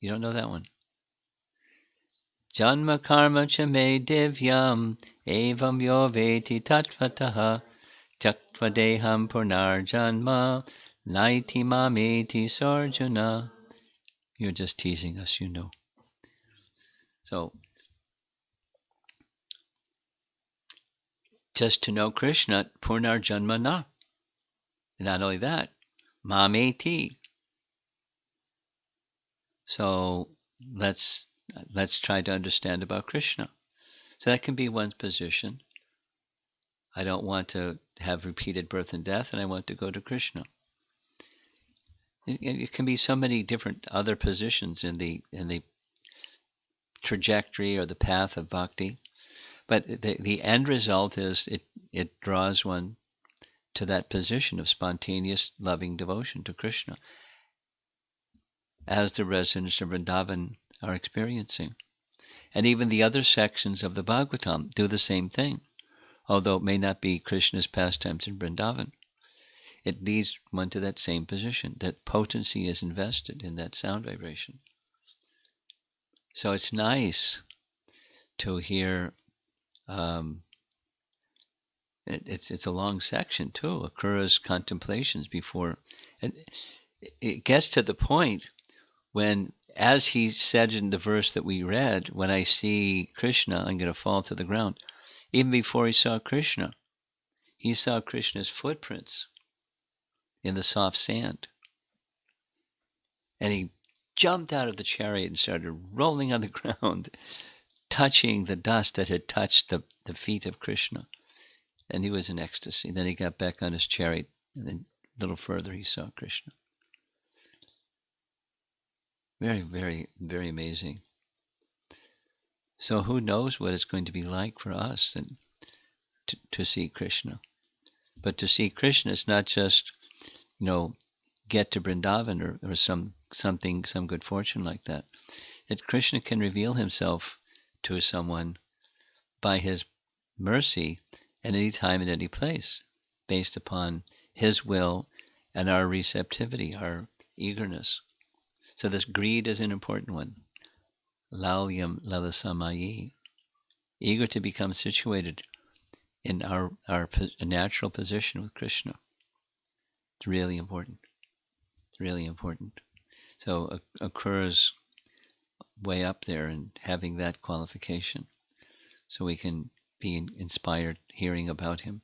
You don't know that one? Janma karma chame divyam, evam yo veti tattvataha, tyaktva deham purnar janma, naiti mameti sarjuna. You're just teasing us, you know. So, just to know Krishna, purnar janma na. And not only that, mameti. So let's try to understand about Krishna. So that can be one's position. I don't want to have repeated birth and death, and I want to go to Krishna. It can be so many different other positions in the trajectory or the path of bhakti, but the end result is it draws one to that position of spontaneous loving devotion to Krishna, as the residents of Vrindavan are experiencing. And even the other sections of the Bhagavatam do the same thing, although it may not be Krishna's pastimes in Vrindavan. It leads one to that same position, that potency is invested in that sound vibration. So it's nice to hear, it's a long section too, Akura's contemplations before, and it gets to the point when, as he said in the verse that we read, when I see Krishna, I'm going to fall to the ground. Even before he saw Krishna Krishna's footprints in the soft sand. And he jumped out of the chariot and started rolling on the ground, touching the dust that had touched the feet of Krishna. And he was in ecstasy. Then he got back on his chariot, and then a little further he saw Krishna. Very, very, very amazing. So who knows what it's going to be like for us and to see Krishna. But to see Krishna is not just, get to Vrindavan or some good fortune like that. That Krishna can reveal himself to someone by his mercy at any time and any place, based upon his will and our receptivity, our eagerness. So this greed is an important one. Lalyam lalasamayi, eager to become situated in our natural position with Krishna. It's really important. It's really important. So occurs way up there and having that qualification, so we can be inspired hearing about him,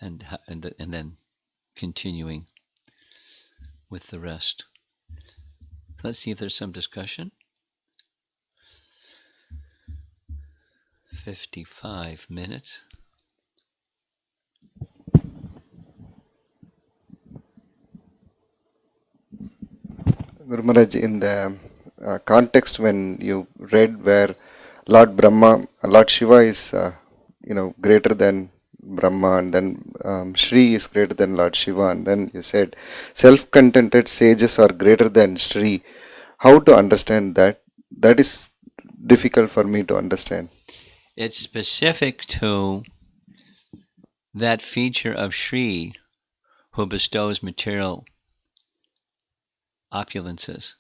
and then continuing with the rest. So let's see if there's some discussion. 55 minutes. Guru Maharaj, in the context when you read where Lord Shiva is, greater than Brahma, and then Shri is greater than Lord Shiva, and then you said self-contented sages are greater than Shri. How to understand that? That is difficult for me to understand. It's specific to that feature of Shri who bestows material opulences.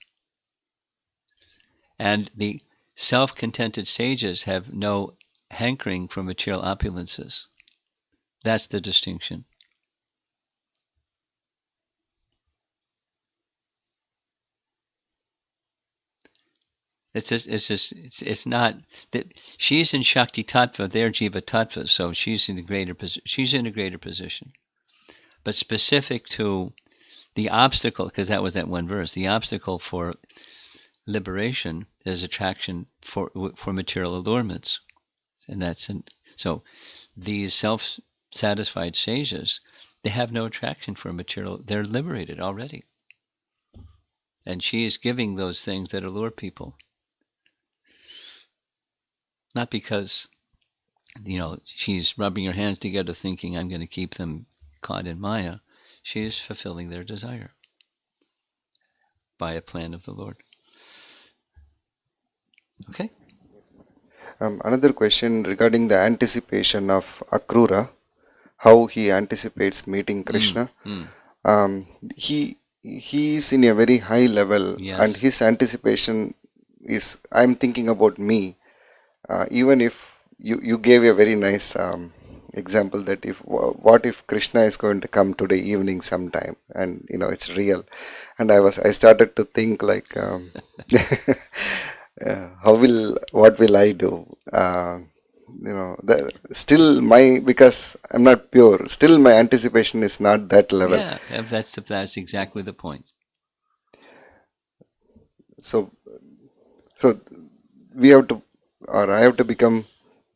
And the self-contented sages have no hankering for material opulences. That's the distinction. It's not that she's in Shakti Tattva, they're Jiva Tattva, so she's in a greater position. But specific to the obstacle, because that was that one verse, the obstacle for liberation is attraction for material allurements, and so these self-satisfied sages, they have no attraction for material. They're liberated already, and she is giving those things that allure people, not because she's rubbing her hands together thinking I'm going to keep them caught in Maya. She is fulfilling their desire by a plan of the Lord. Okay. Another question regarding the anticipation of Akrura, how he anticipates meeting Krishna. He is in a very high level, Yes. and his anticipation is, I'm thinking about me. Even if you gave a very nice example that what if Krishna is going to come today evening sometime, and it's real, and I started to think like what will I do? Still because I'm not pure, still my anticipation is not that level. Yeah, that's exactly the point. So we have to, or I have to become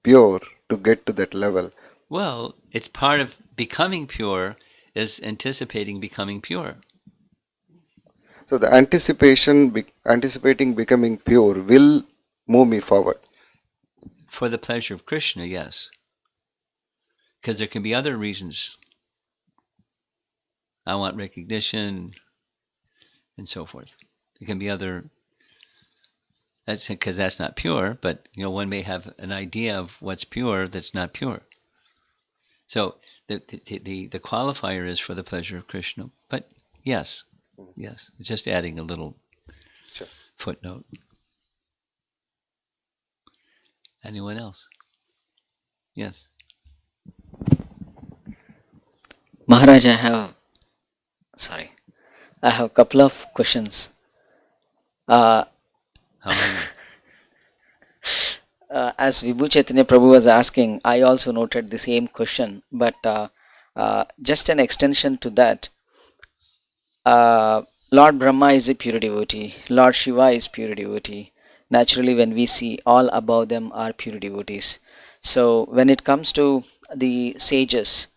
pure to get to that level. Well, it's part of becoming pure is anticipating becoming pure. So the anticipating becoming pure will move me forward. For the pleasure of Krishna, yes. Because there can be other reasons. I want recognition and so forth. There can be other. That's because that's not pure, but one may have an idea of what's pure that's not pure. So the qualifier is for the pleasure of Krishna. But yes, just adding a little footnote. Anyone else? Yes. Maharaj, I have a couple of questions. Uh, How many? as Vibhu Chaitanya Prabhu was asking, I also noted the same question, but just an extension to that. Uh, Lord Brahma is a pure devotee. Lord Shiva is pure devotee. Naturally, when we see all above them are pure devotees. So when it comes to the sages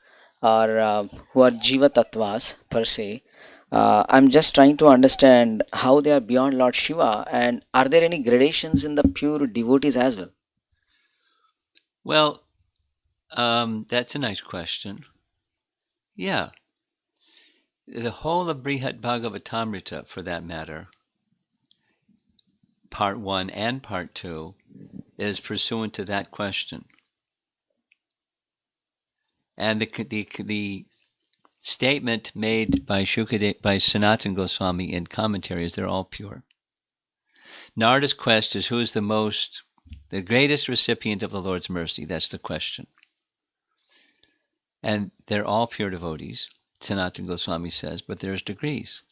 or who are Jiva Tattvas per se, I'm just trying to understand how they are beyond Lord Shiva, and are there any gradations in the pure devotees as well? Well, that's a nice question. Yeah, the whole of Brihat Bhagavatamrita, for that matter, part 1 and part 2, is pursuant to that question. And the statement made by by Sanatana Goswami in commentaries, they're all pure. Narada's quest is who is the greatest recipient of the Lord's mercy? That's the question. And they're all pure devotees, Sanatana Goswami says, but there's degrees.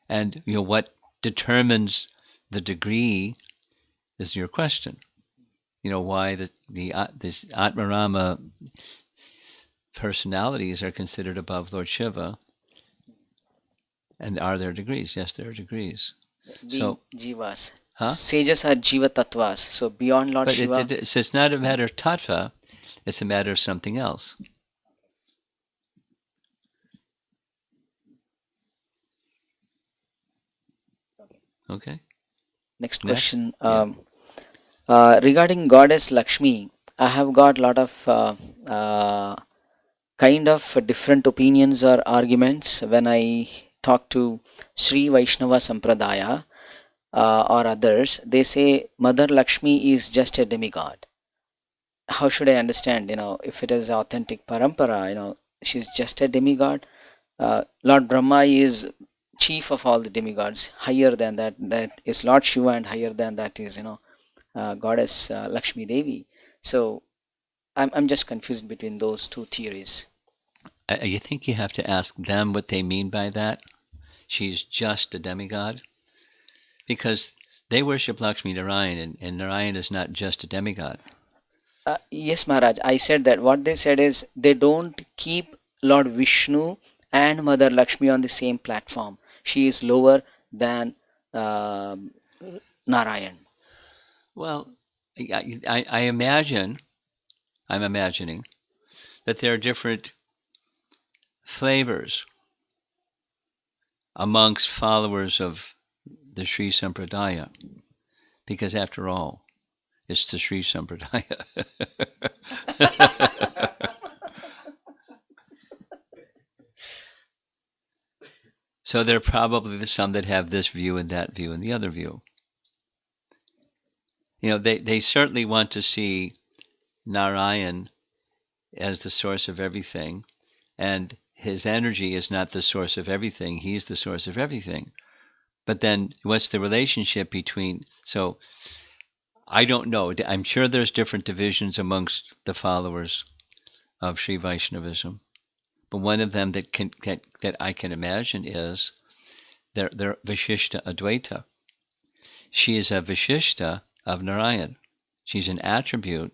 And what determines the degree is your question. Why this Atmarama personalities are considered above Lord Shiva, and are there degrees? Yes, there are degrees. Being So, Jivas. huh? Sages are Jiva Tattvas. So beyond Lord But Shiva. it's not a matter of tattva, it's a matter of something else. Okay. Next Next? question. Yeah. Regarding goddess Lakshmi, I have got a lot of kind of different opinions or arguments when I talk to Sri Vaishnava Sampradaya or others. They say Mother Lakshmi is just a demigod. How should I understand? If it is authentic parampara, she's just a demigod. Lord Brahma is chief of all the demigods. Higher than that, that is Lord Shiva, and higher than that is goddess Lakshmi Devi. So I'm just confused between those two theories. You think you have to ask them what they mean by that? She's just a demigod? Because they worship Lakshmi Narayan, and Narayan is not just a demigod. Yes, Maharaj. I said that what they said is they don't keep Lord Vishnu and Mother Lakshmi on the same platform. She is lower than um Narayan. Well, I imagine, I'm imagining, that there are different flavors amongst followers of the Sri Sampradaya, because after all, it's the Sri Sampradaya. So there are probably some that have this view and that view and the other view. They certainly want to see Narayan as the source of everything, and his energy is not the source of everything, he's the source of everything. But then what's the relationship between? So I don't know. I'm sure there's different divisions amongst the followers of Sri Vaishnavism. But one of them that I can imagine is their Vishishta Advaita. She is a Vishishta of Narayan. She's an attribute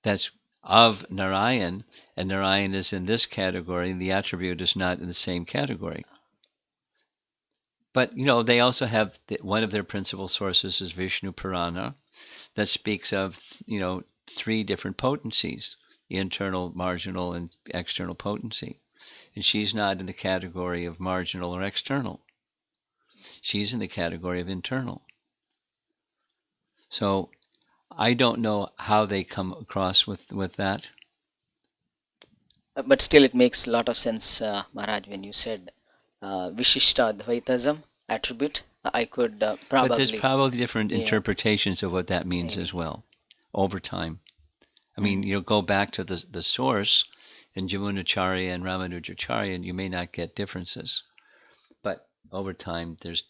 that's of Narayan, and Narayan is in this category, and the attribute is not in the same category. But they also have one of their principal sources is Vishnu Purana, that speaks of three different potencies: internal, marginal, and external potency. And she's not in the category of marginal or external. She's in the category of internal. So I don't know how they come across with that. But still, it makes a lot of sense, Maharaj, when you said Vishishta Advaitism attribute. I could But there's probably, probably different yeah, interpretations of what that means as maybe. well over time. I mean, Mm. you'll go back to the source in Jamunacharya and Ramanujacharya, and you may not get differences. But over time, there's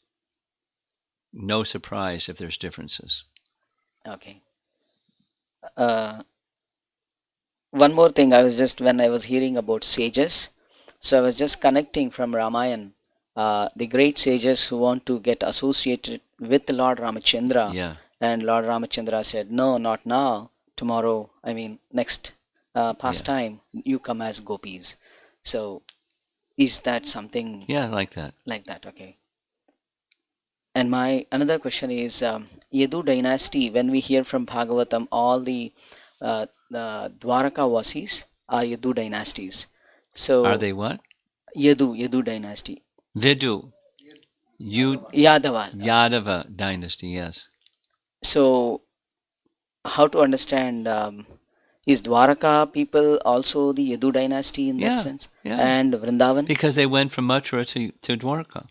no surprise if there's differences. Okay. Uh, One more thing, when I was hearing about sages, so I was just connecting from Ramayana. the great sages who want to get associated with Lord Ramachandra. Yeah. And Lord Ramachandra said, no, not now, tomorrow, next pastime, you come as gopis. So is that something Yeah, like that. like that? Okay. And my another question is, Yadu dynasty, when we hear from Bhagavatam, all the Dwaraka Vasis are Yadu dynasties. So Are they what? Yadu dynasty. Vidu. Yadava. Yadava dynasty, yes. So how to understand, is Dwaraka people also the Yadu dynasty in that Yeah, sense? yeah. And Vrindavan? Because they went from Mathura to Dwarka.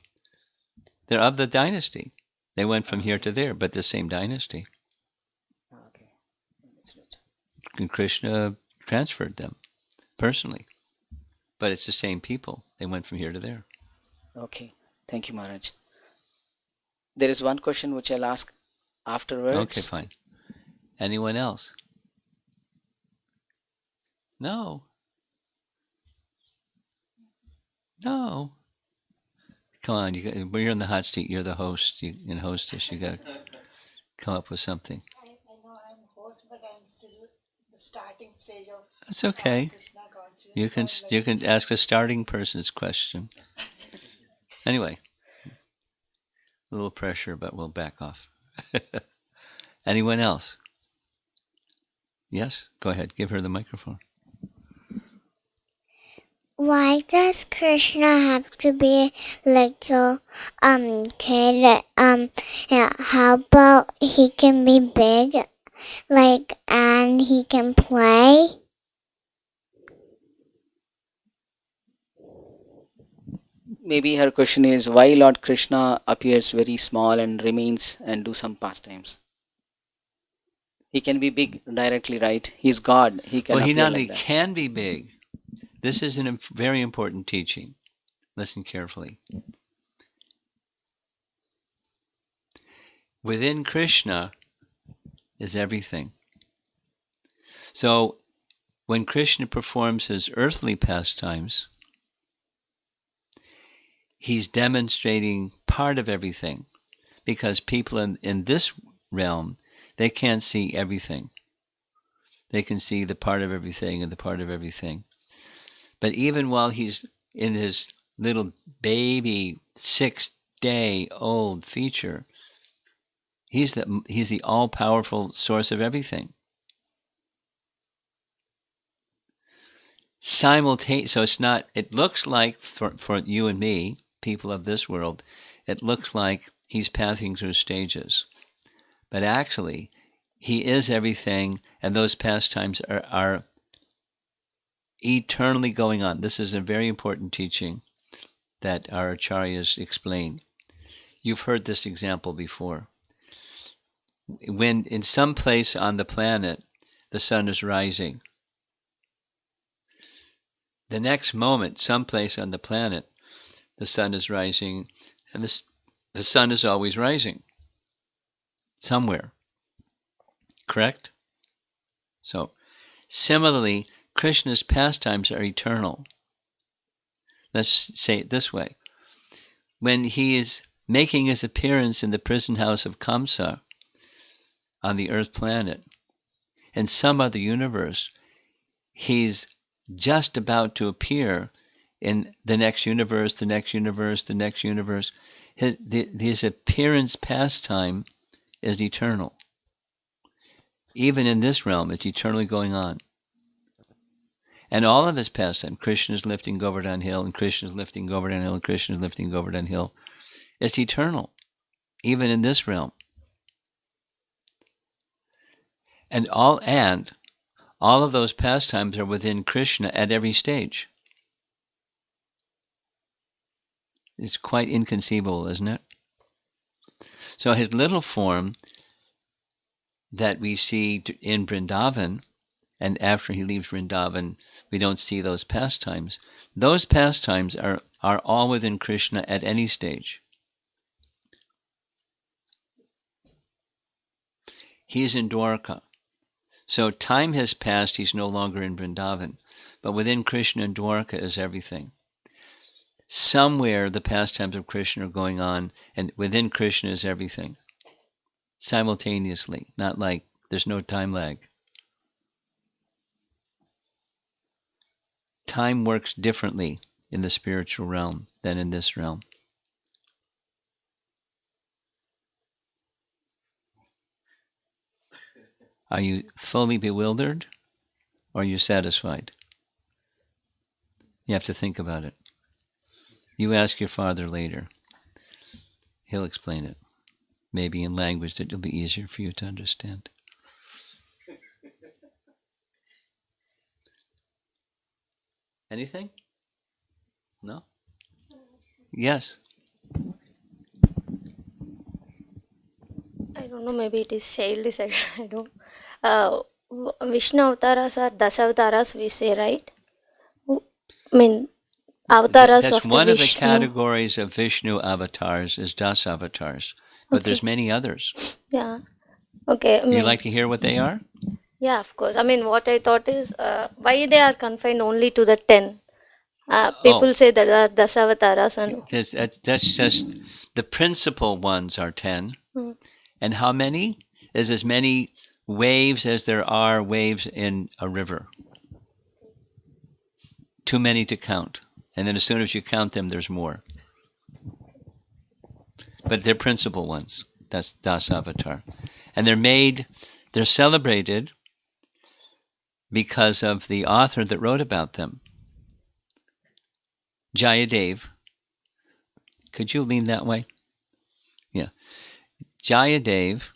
They're of the dynasty. They went from here to there, but the same dynasty. Okay. And Krishna transferred them personally. But it's the same people. They went from here to there. Okay. Thank you, Maharaj. There is one question which I'll ask afterwards. Okay, fine. Anyone else? No. No. Come on, you're in the hot seat. You're the host and hostess. You got to come up with something. I know I'm host, but I'm still the starting stage of That's okay. Krishna consciousness. You can ask a starting person's question. Anyway, a little pressure, but we'll back off. Anyone else? Yes, go ahead. Give her the microphone. Why does Krishna have to be a little kid? Yeah, how about he can be big, and he can play? Maybe her question is, why Lord Krishna appears very small and remains and do some pastimes? He can be big directly, right? He's God. He can Well, he appear not like only that. can be big. This is a very important teaching. Listen carefully. Within Krishna is everything. So when Krishna performs his earthly pastimes, he's demonstrating part of everything, because people in this realm, they can't see everything. They can see the part of everything and the part of everything. But even while he's in his little baby 6-day-old feature, he's the all-powerful source of everything. Simultaneous. So it's not. It looks like for you and me, people of this world, it looks like he's passing through stages, but actually, he is everything, and those pastimes are eternally going on. This is a very important teaching that our acharyas explain. You've heard this example before. When in some place on the planet the sun is rising, the next moment, someplace on the planet, the sun is rising, and the sun is always rising somewhere. Correct? So, similarly, Krishna's pastimes are eternal. Let's say it this way. When he is making his appearance in the prison house of Kamsa on the earth planet, in some other universe, he's just about to appear in the next universe, the next universe, the next universe. His appearance pastime is eternal. Even in this realm, it's eternally going on. And all of his pastime, Krishna is lifting Govardhan Hill, and Krishna is lifting Govardhan Hill, and Krishna is lifting Govardhan Hill. It's eternal, even in this realm. And all of those pastimes are within Krishna at every stage. It's quite inconceivable, isn't it? So his little form that we see in Vrindavan, and after he leaves Vrindavan, we don't see those pastimes. Those pastimes are all within Krishna at any stage. He's in Dwarka. So time has passed, he's no longer in Vrindavan. But within Krishna and Dwarka is everything. somewhere the pastimes of Krishna are going on, and within Krishna is everything simultaneously, not like there's no time lag. Time works differently in the spiritual realm than in this realm. Are you fully bewildered, or are you satisfied? You have to think about it. You ask your father later. He'll explain it. Maybe in language that will be easier for you to understand. Anything? No? Yes. I don't know, maybe it is childish, I don't. Vishnu avatars are Dasavataras, we say, right? I mean, avatars That's of the one of the Vishnu. categories of Vishnu avatars is Das avatars. But Okay. there's many others. Yeah. Okay. I You mean, like to hear what they are? yeah, of course. I mean, what I thought is why they are confined only to the 10. People say that are Dasavataras and That's just the principal ones are 10. Hmm. And how many? Is as many waves as there are waves in a river. Too many to count. And then as soon as you count them, there's more. But they're principal ones. That's Das Avatar. And they're celebrated because of the author that wrote about them. Jayadev. Could you lean that way? Yeah. Jayadev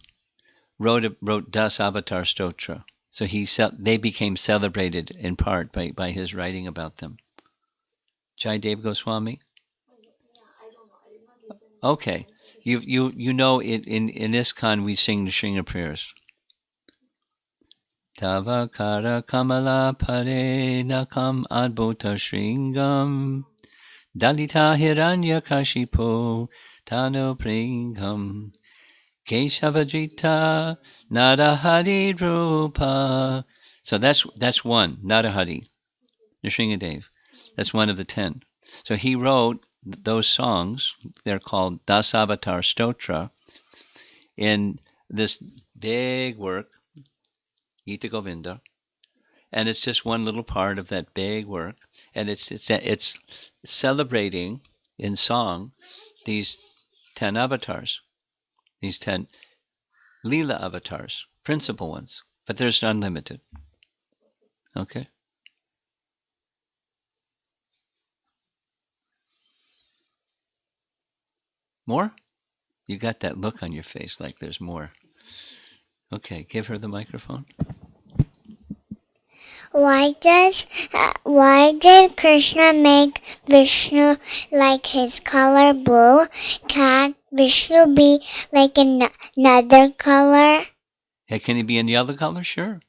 wrote Das Avatar Stotra. So they became celebrated in part by his writing about them. Jayadev Goswami? Okay. You know in ISKCON we sing the Shringa prayers. Tava kara kamala pare nakam adbhuta shringam dalita hiranya kashipo tano pringam keshavajita narahari rupa. So that's one, Narahari, Nrsingadev. That's one of the 10. So he wrote those songs. They're called Dasavatar Stotra in this big work, Gita Govinda, and it's just one little part of that big work, and it's celebrating in song these 10 avatars, these 10 Leela avatars, principal ones, but there's unlimited. Okay. More? You got that look on your face like there's more. Okay, give her the microphone. Why did Krishna make Vishnu like his color blue? Can't Vishnu be like another color? Hey, can he be any other color? Sure.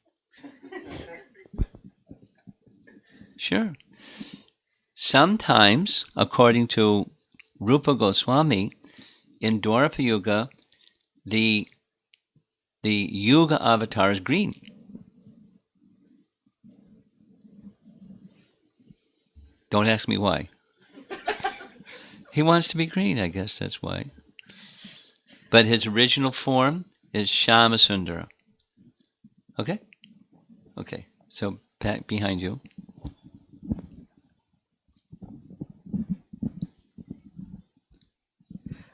Sure. Sometimes, according to Rupa Goswami, in Dwapara Yuga, the Yuga avatar is green. Don't ask me why. He wants to be green, I guess that's why. But his original form is Shama Sundara. Okay? Okay, so back behind you.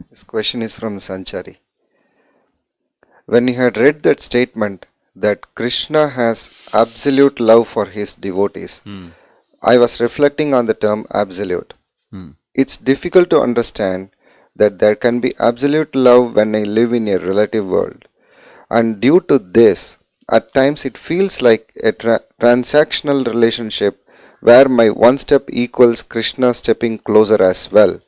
This question is from Sanchari. When you had read that statement that Krishna has absolute love for his devotees, I was reflecting on the term absolute. It's difficult to understand that there can be absolute love when I live in a relative world. And due to this, at times it feels like a transactional relationship where my one step equals Krishna stepping closer as well.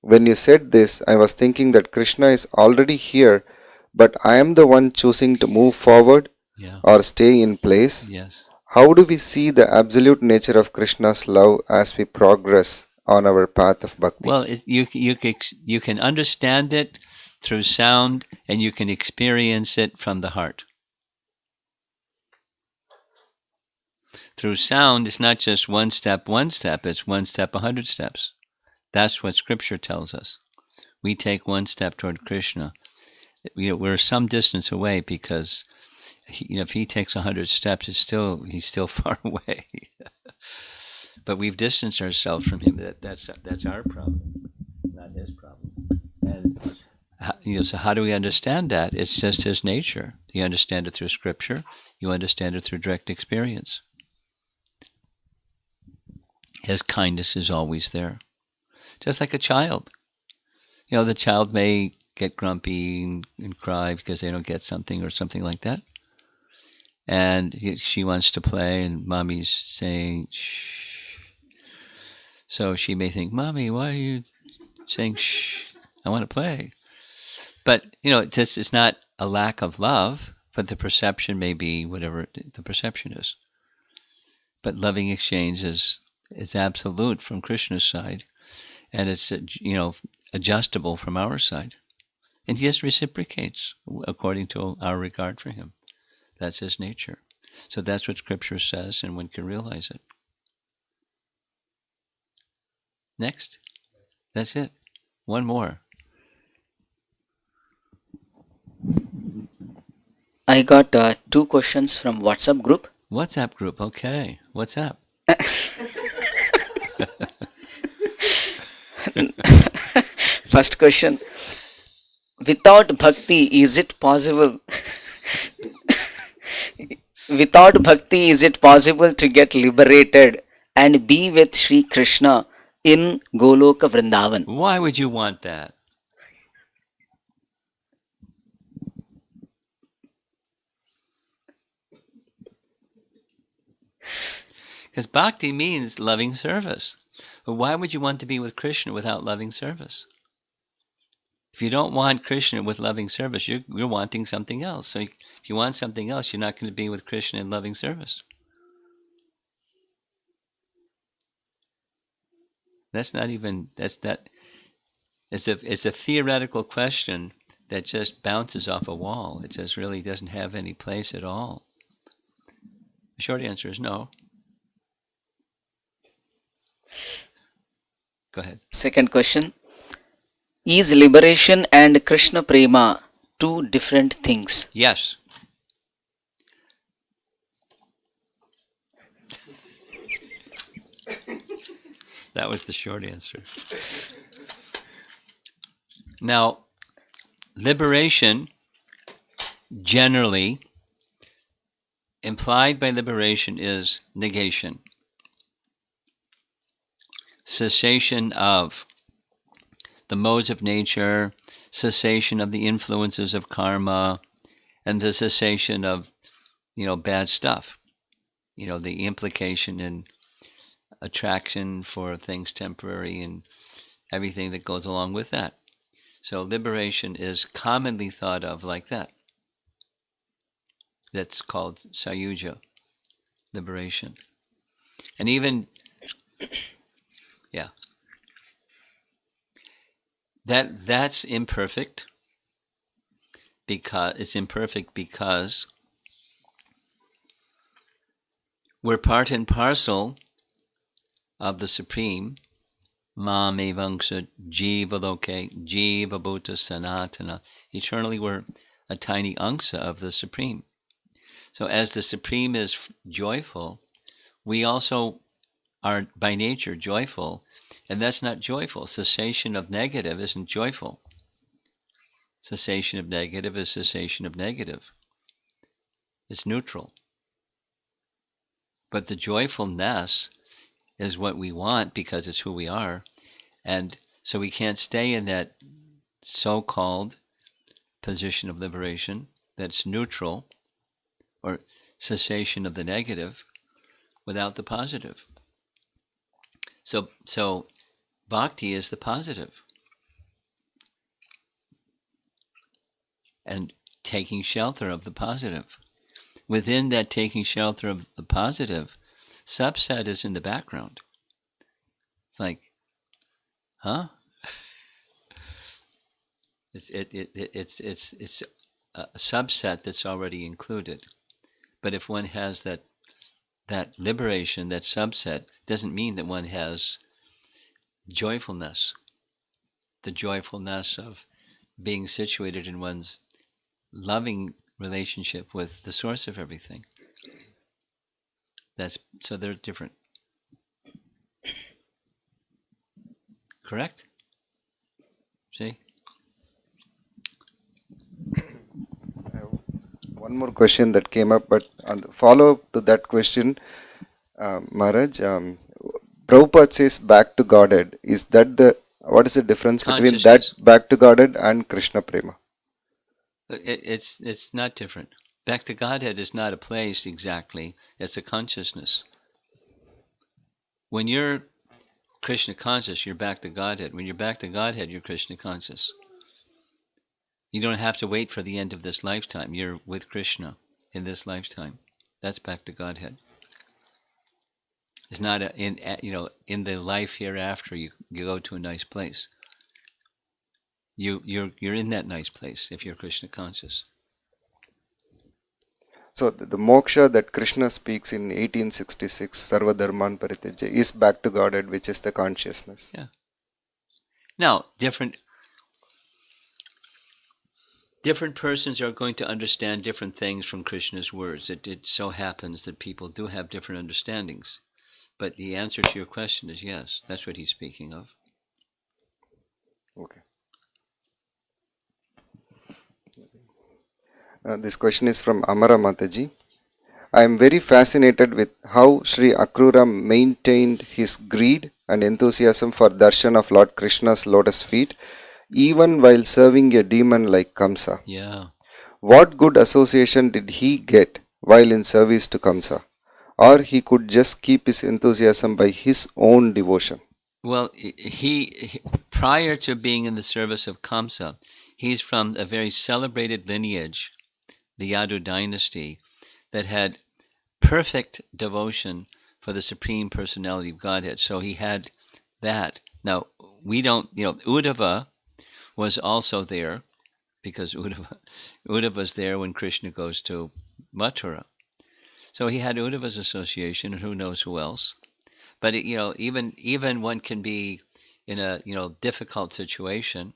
When you said this, I was thinking that Krishna is already here, but I am the one choosing to move forward or stay in place. Yes. How do we see the absolute nature of Krishna's love as we progress on our path of bhakti? Well, you can understand it through sound, and you can experience it from the heart. Through sound, it's not just one step, it's one step, 100 steps. That's what Scripture tells us. We take one step toward Krishna. We're some distance away because if he takes 100 steps, he's still far away. But we've distanced ourselves from him. That's our problem, not his problem. And so how do we understand that? It's just his nature. You understand it through Scripture. You understand it through direct experience. His kindness is always there, just like a child. The child may get grumpy and cry because they don't get something or something like that. And she wants to play and mommy's saying, shh. So she may think, Mommy, why are you saying, shh? I want to play. But, it's not a lack of love, but the perception may be whatever the perception is. But loving exchange is absolute from Krishna's side. And it's, adjustable from our side. And he just reciprocates according to our regard for him. That's his nature. So that's what Scripture says, and one can realize it. Next. That's it. One more. I got 2 questions from WhatsApp group. WhatsApp group. Okay. What's up? First question. Without bhakti, is it possible? Without bhakti, is it possible to get liberated and be with Sri Krishna in Goloka Vrindavan? Why would you want that? Because bhakti means loving service. But why would you want to be with Krishna without loving service? If you don't want Krishna with loving service, you're wanting something else. So if you want something else, you're not going to be with Krishna in loving service. It's a theoretical question that just bounces off a wall. It just really doesn't have any place at all. The short answer is no. Go ahead. Second question. Is liberation and Krishna Prema 2 different things? Yes. That was the short answer. Now, liberation, generally, implied by liberation is negation. Cessation of the modes of nature, cessation of the influences of karma, and the cessation of, bad stuff. The implication in attraction for things temporary and everything that goes along with that. So liberation is commonly thought of like that. That's called sayuja, liberation. And even, that's imperfect because we're part and parcel of the Supreme, Mam Evangsha Jiva Loke, Jiva Bhuta Sanatana. Eternally we're a tiny angsa of the Supreme. So as the Supreme is joyful, we also are by nature joyful, and that's not joyful. Cessation of negative isn't joyful. Cessation of negative is cessation of negative. It's neutral. But the joyfulness is what we want because it's who we are. And so we can't stay in that so-called position of liberation that's neutral or cessation of the negative without the positive. So bhakti is the positive. And taking shelter of the positive. Within that taking shelter of the positive, subset is in the background. It's like, huh? It's a subset that's already included. But if one has that liberation, that subset, doesn't mean that one has joyfulness, the joyfulness of being situated in one's loving relationship with the source of everything. So they're different. Correct? See? One more question that came up, but on the follow-up to that question, Maharaj, Prabhupada says back to Godhead. Is that what is the difference between that Consciousness. back to Godhead and Krishna Prema? It's not different. Back to Godhead is not a place exactly. It's a consciousness. When you're Krishna conscious, you're back to Godhead. When you're back to Godhead, you're Krishna conscious. You don't have to wait for the end of this lifetime. You're with Krishna in this lifetime. That's back to Godhead. It's not in the life hereafter. You go to a nice place. You're in that nice place if you're Krishna conscious. So the moksha that Krishna speaks in 1866, Sarva Dharman Parityaja, is back to Godhead, which is the consciousness. Yeah. Now, different persons are going to understand different things from Krishna's words. It so happens that people do have different understandings. But the answer to your question is yes. That's what he's speaking of. Okay. This question is from Amara Mataji. I am very fascinated with how Sri Akrura maintained his greed and enthusiasm for darshan of Lord Krishna's lotus feet, even while serving a demon like Kamsa. Yeah. What good association did he get while in service to Kamsa? Or he could just keep his enthusiasm by his own devotion? Well, he prior to being in the service of Kamsa, he's from a very celebrated lineage, the Yadu dynasty, that had perfect devotion for the Supreme Personality of Godhead. So he had that. Now, we don't, Uddhava was also there because Uddhava's there when Krishna goes to Mathura. So he had Uddhava's association, and who knows who else. But even one can be in a difficult situation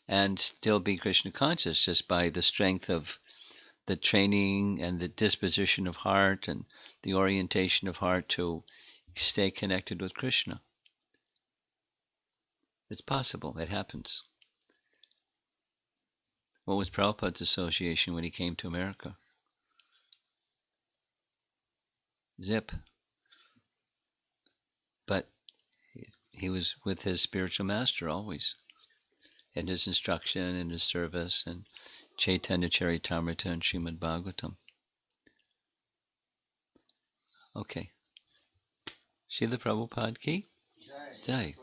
and still be Krishna conscious just by the strength of the training and the disposition of heart and the orientation of heart to stay connected with Krishna. It's possible. It happens. What was Prabhupada's association when he came to America? Zip. But he was with his spiritual master always, in his instruction, in his service, and Chaitanya Charitamrita and Srimad Bhagavatam. Okay. Srila Prabhupada ki Jai.